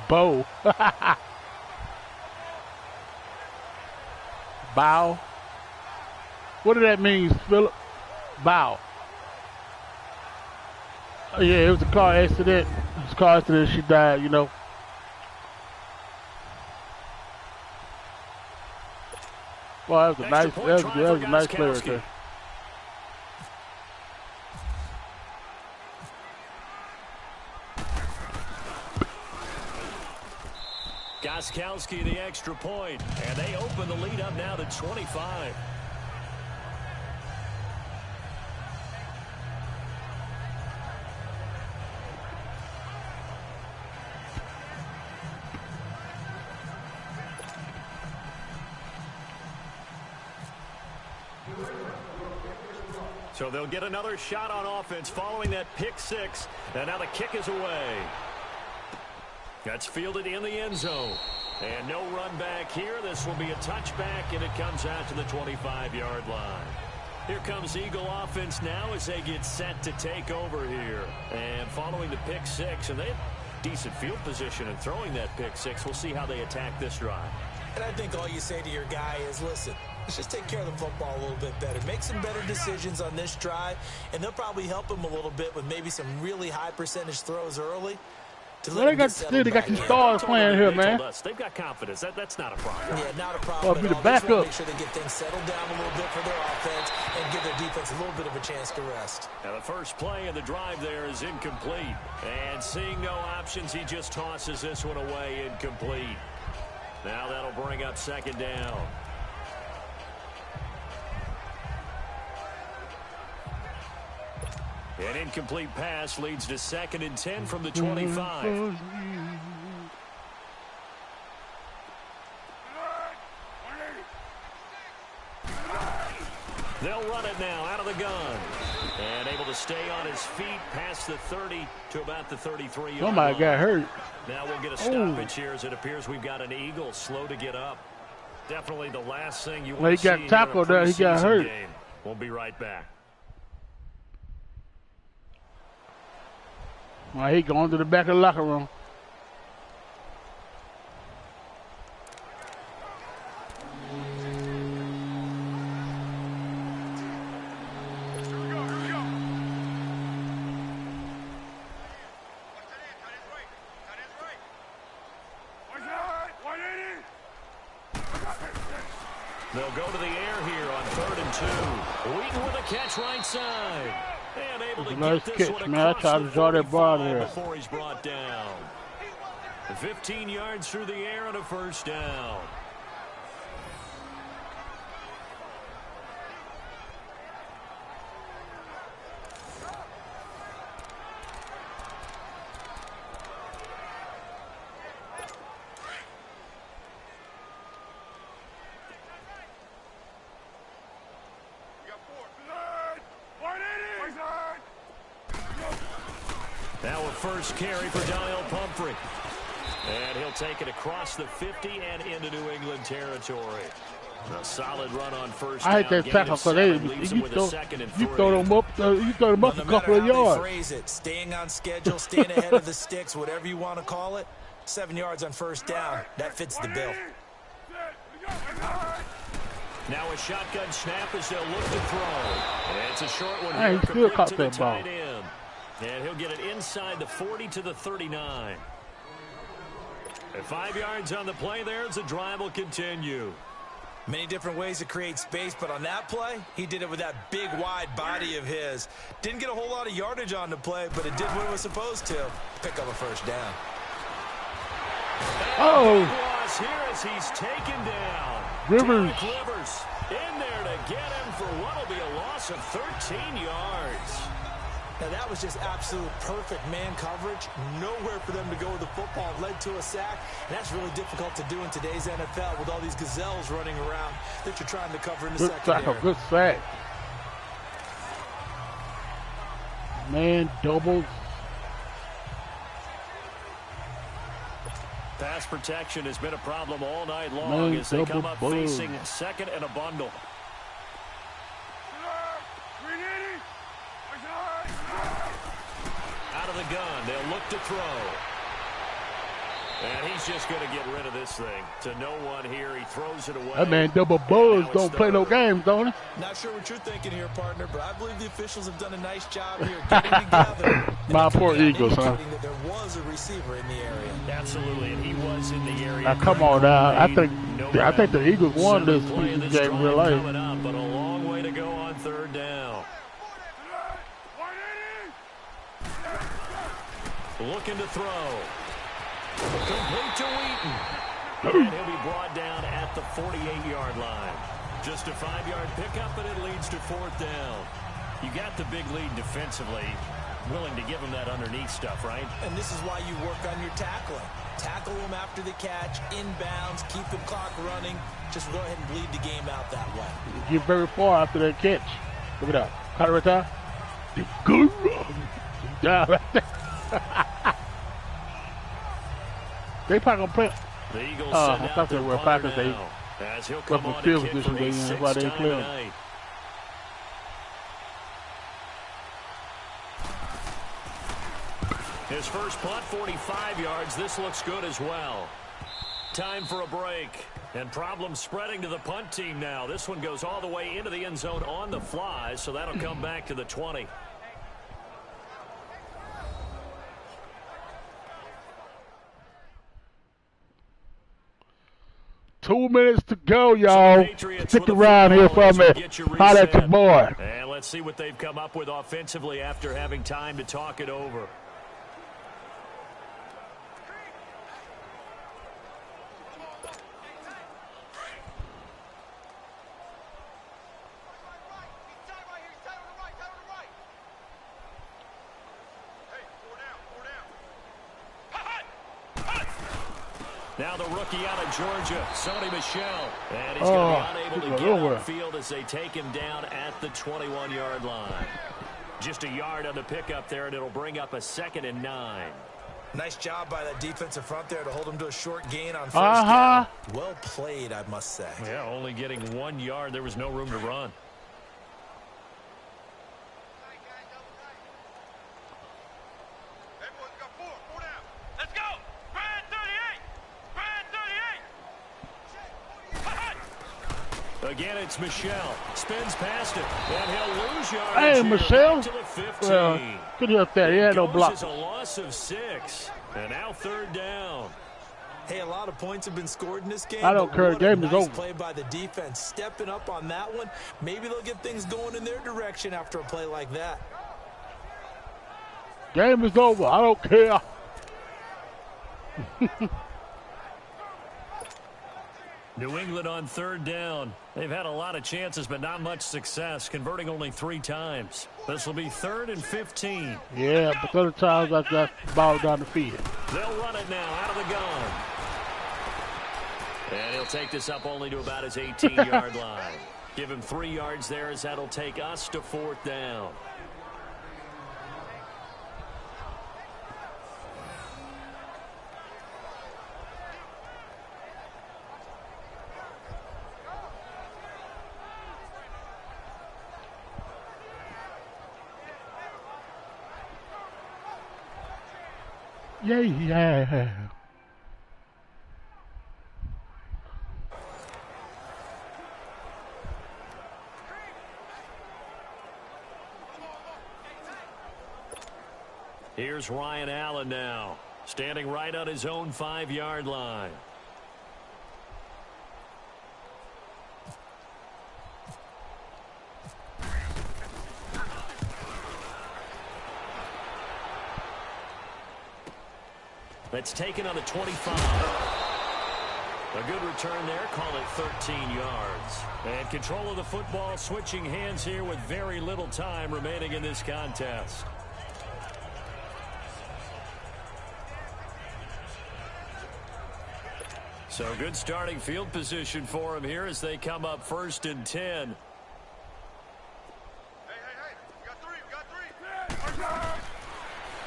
Bow. Bow. What did that mean, Philip? Bow. Oh, yeah, it was a car accident. It was a car accident. She died, you know. Well, that was a nice, that was a nice player right there. Gostkowski the extra point, and they open the lead up now to 25. So they'll get another shot on offense following that pick six, and now the kick is away. That's fielded in the end zone. And no run back here. This will be a touchback, and it comes out to the 25-yard line. Here comes Eagle offense now as they get set to take over here. And following the pick six, and they have decent field position in throwing that pick six. We'll see how they attack this drive. And I think all you say to your guy is, listen, let's just take care of the football a little bit better. Make some better decisions on this drive, and they'll probably help him a little bit with maybe some really high percentage throws early. Well, they got the stars playing here, man. They've got confidence. That's not a problem. Yeah, not a problem. Be the backup. Make sure they get things settled down a little bit for their offense and give their defense a little bit of a chance to rest. Now the first play of the drive there is incomplete. And seeing no options, he just tosses this one away incomplete. Now that'll bring up second down. An incomplete pass leads to 2nd and 10 from the 25. They'll run it now out of the gun. And able to stay on his feet past the 30 to about the 33. Somebody got hurt. Now we'll get a stoppage here as it appears we've got an Eagle slow to get up. Definitely the last thing you want to see. He got tackled there. He got hurt. Game. We'll be right back. Well, he going to the back of the locker room. They'll go to the air here on 3rd and 2. Wheaton with a catch right side. And able to nice get this catch, one man. I across tried the to draw that ball 45 there. before he's brought down. 15 yards through the air and a first down. Now a first carry for Daniel Pumphrey. And he'll take it across the 50 and into New England territory. A solid run on first down. I hate that tackle because you throw them up a couple of yards. Phrase it, staying on schedule, staying ahead of the sticks, whatever you want to call it. 7 yards on first down. That fits the bill. Now a shotgun snap as they'll look to throw. And it's a short one. Hey, he still caught that ball. And he'll get it inside the 40 to the 39. And 5 yards on the play there as the drive will continue. Many different ways to create space, but on that play, he did it with that big, wide body of his. Didn't get a whole lot of yardage on the play, but it did what it was supposed to. Pick up a first down. Oh! Loss here as he's taken down. Rivers in there to get him for what will be a loss of 13 yards. Now that was just absolute perfect man coverage. Nowhere for them to go with the football. Led to a sack. And that's really difficult to do in today's NFL with all these gazelles running around that you're trying to cover in the secondary. Good sack. Man doubles. Pass protection has been a problem all night long as they come up facing second and a bundle. Out of the gun, they'll look to throw. And he's just going to get rid of this thing. To no one here, he throws it away. That man double buzz don't play no games, don't he? Not sure what you're thinking here, partner, but I believe the officials have done a nice job here getting together. My poor Eagles, huh? That there was a receiver in the area. Absolutely, and he was in the area. Now come on now. I think the Eagles won this game in real life. But a long way to go on third down. Looking to throw. Complete to Wheaton. And he'll be brought down at the 48-yard line. Just a 5-yard pickup, and it leads to fourth down. You got the big lead defensively. Willing to give him that underneath stuff, right? And this is why you work on your tackling. Tackle them after the catch, inbounds, keep the clock running. Just go ahead and bleed the game out that way. Get very far after that catch. Look at that. Caught it right there. Good job right there. They probably gonna play. The Eagles I thought they were Packers. They as he'll come on field to kick position. for a That's why they sixth play time them. tonight. His first punt, 45 yards. This looks good as well. Time for a break. And problems spreading to the punt team now. This one goes all the way into the end zone on the fly, so that'll come back to the 20. Two minutes to go, y'all. Stick around here for me. Holler at your boy. And let's see what they've come up with offensively after having time to talk it over. Now the rookie out of Georgia, Sony Michel. And he's going to be unable to get on the field as they take him down at the 21-yard line. Just a yard on the pickup there, and it'll bring up a 2nd and 9. Nice job by that defensive front there to hold him to a short gain on first down. Well played, I must say. Yeah, only getting 1 yard. There was no room to run. Again, it's Michel. Spins past it, and he'll lose yardage. Hey, Michel. To the 15. Good up there. He had no block. It's a loss of 6, and now third down. Hey, a lot of points have been scored in this game. I don't care. The game is over. Play by the defense, stepping up on that one. Maybe they'll get things going in their direction after a play like that. Game is over. I don't care. New England on third down. They've had a lot of chances, but not much success, converting only 3 times. This will be 3rd and 15. Yeah, but other times I got ball down the field. They'll run it now out of the gun. And he'll take this up only to about his 18-yard line. Give him 3 yards there as that'll take us to 4th down. Yeah. Here's Ryan Allen now, standing right on his own 5-yard line. That's taken on the 25. A good return there, call it 13 yards. And control of the football switching hands here with very little time remaining in this contest. So good starting field position for him here as they come up 1st and 10.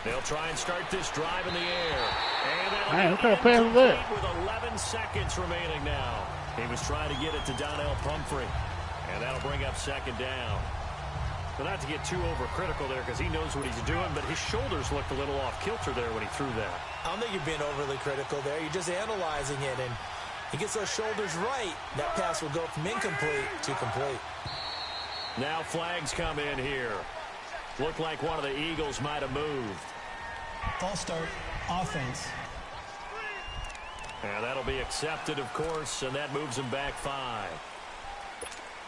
They'll try and start this drive in the air. And that'll what kind of pass is that? with 11 seconds remaining now. He was trying to get it to Donnell Pumphrey. And that'll bring up 2nd down. But not to get too overcritical there because he knows what he's doing, but his shoulders looked a little off kilter there when he threw that. I don't think you're being overly critical there. You're just analyzing it, and he gets those shoulders right. That pass will go from incomplete to complete. Now flags come in here. Looked like one of the Eagles might have moved. False start, offense. And that'll be accepted, of course, and that moves him back 5.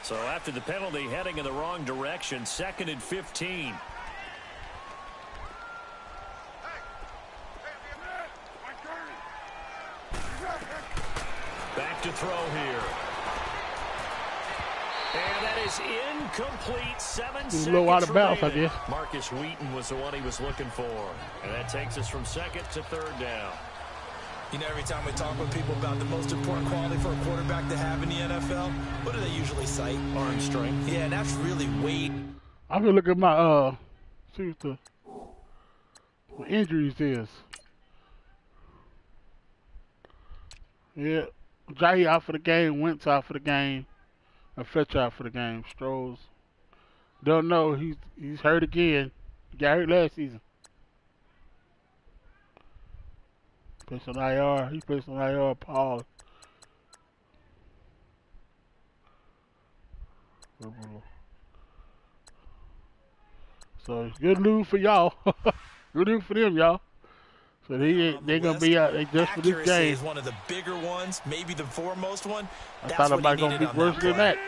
So after the penalty, heading in the wrong direction, 2nd and 15. Back to throw here. And that is incomplete. 7 seconds a little out of bounds, I remaining. guess. Marcus Wheaton was the one he was looking for. And that takes us from 2nd to 3rd down. You know, every time we talk with people about the most important quality for a quarterback to have in the NFL, what do they usually cite? Arm strength. Yeah, and that's really weight. I'm gonna look at my see what the injuries is. Yeah, Jahi out for the game, Wentz out for the game, and Fletcher out for the game. Strohs, don't know, he's hurt again. He got hurt last season. Placed on IR. He placed on IR. Paul. So good news for y'all. Good news for them, y'all. So they're gonna be out just for this Accuracy game. is one of the bigger ones, maybe the foremost one. I That's thought it what might he gonna be needed on worse that than play. that.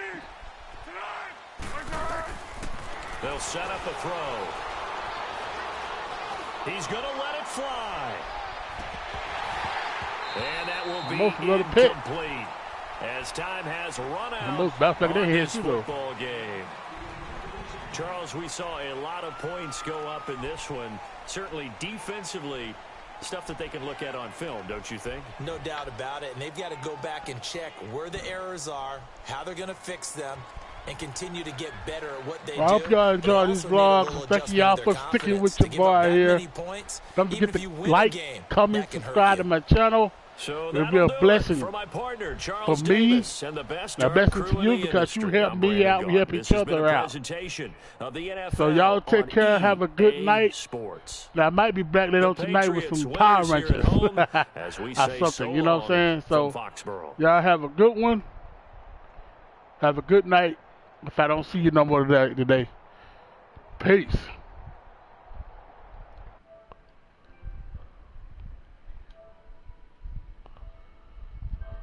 They'll set up a throw. He's going to let it fly. And that will be incomplete as time has run out most bounce back on their this heads, too, though. football game. Charles, we saw a lot of points go up in this one. Certainly defensively, stuff that they can look at on film, don't you think? No doubt about it. And they've got to go back and check where the errors are, how they're going to fix them, and continue to get better at what they do. I hope y'all enjoy these vlogs. Thank y'all for sticking with your boy here. Don't forget to like, comment, subscribe to my channel. So it'll be a blessing for my partner, for me, and the best a blessing to you because you help me out, we help each other out. So y'all take care, have a good night. Sports. Now I might be back later on tonight with some Power Rangers or something, you know what I'm saying? So y'all have a good one. Have a good night. If I don't see you no more today. Peace.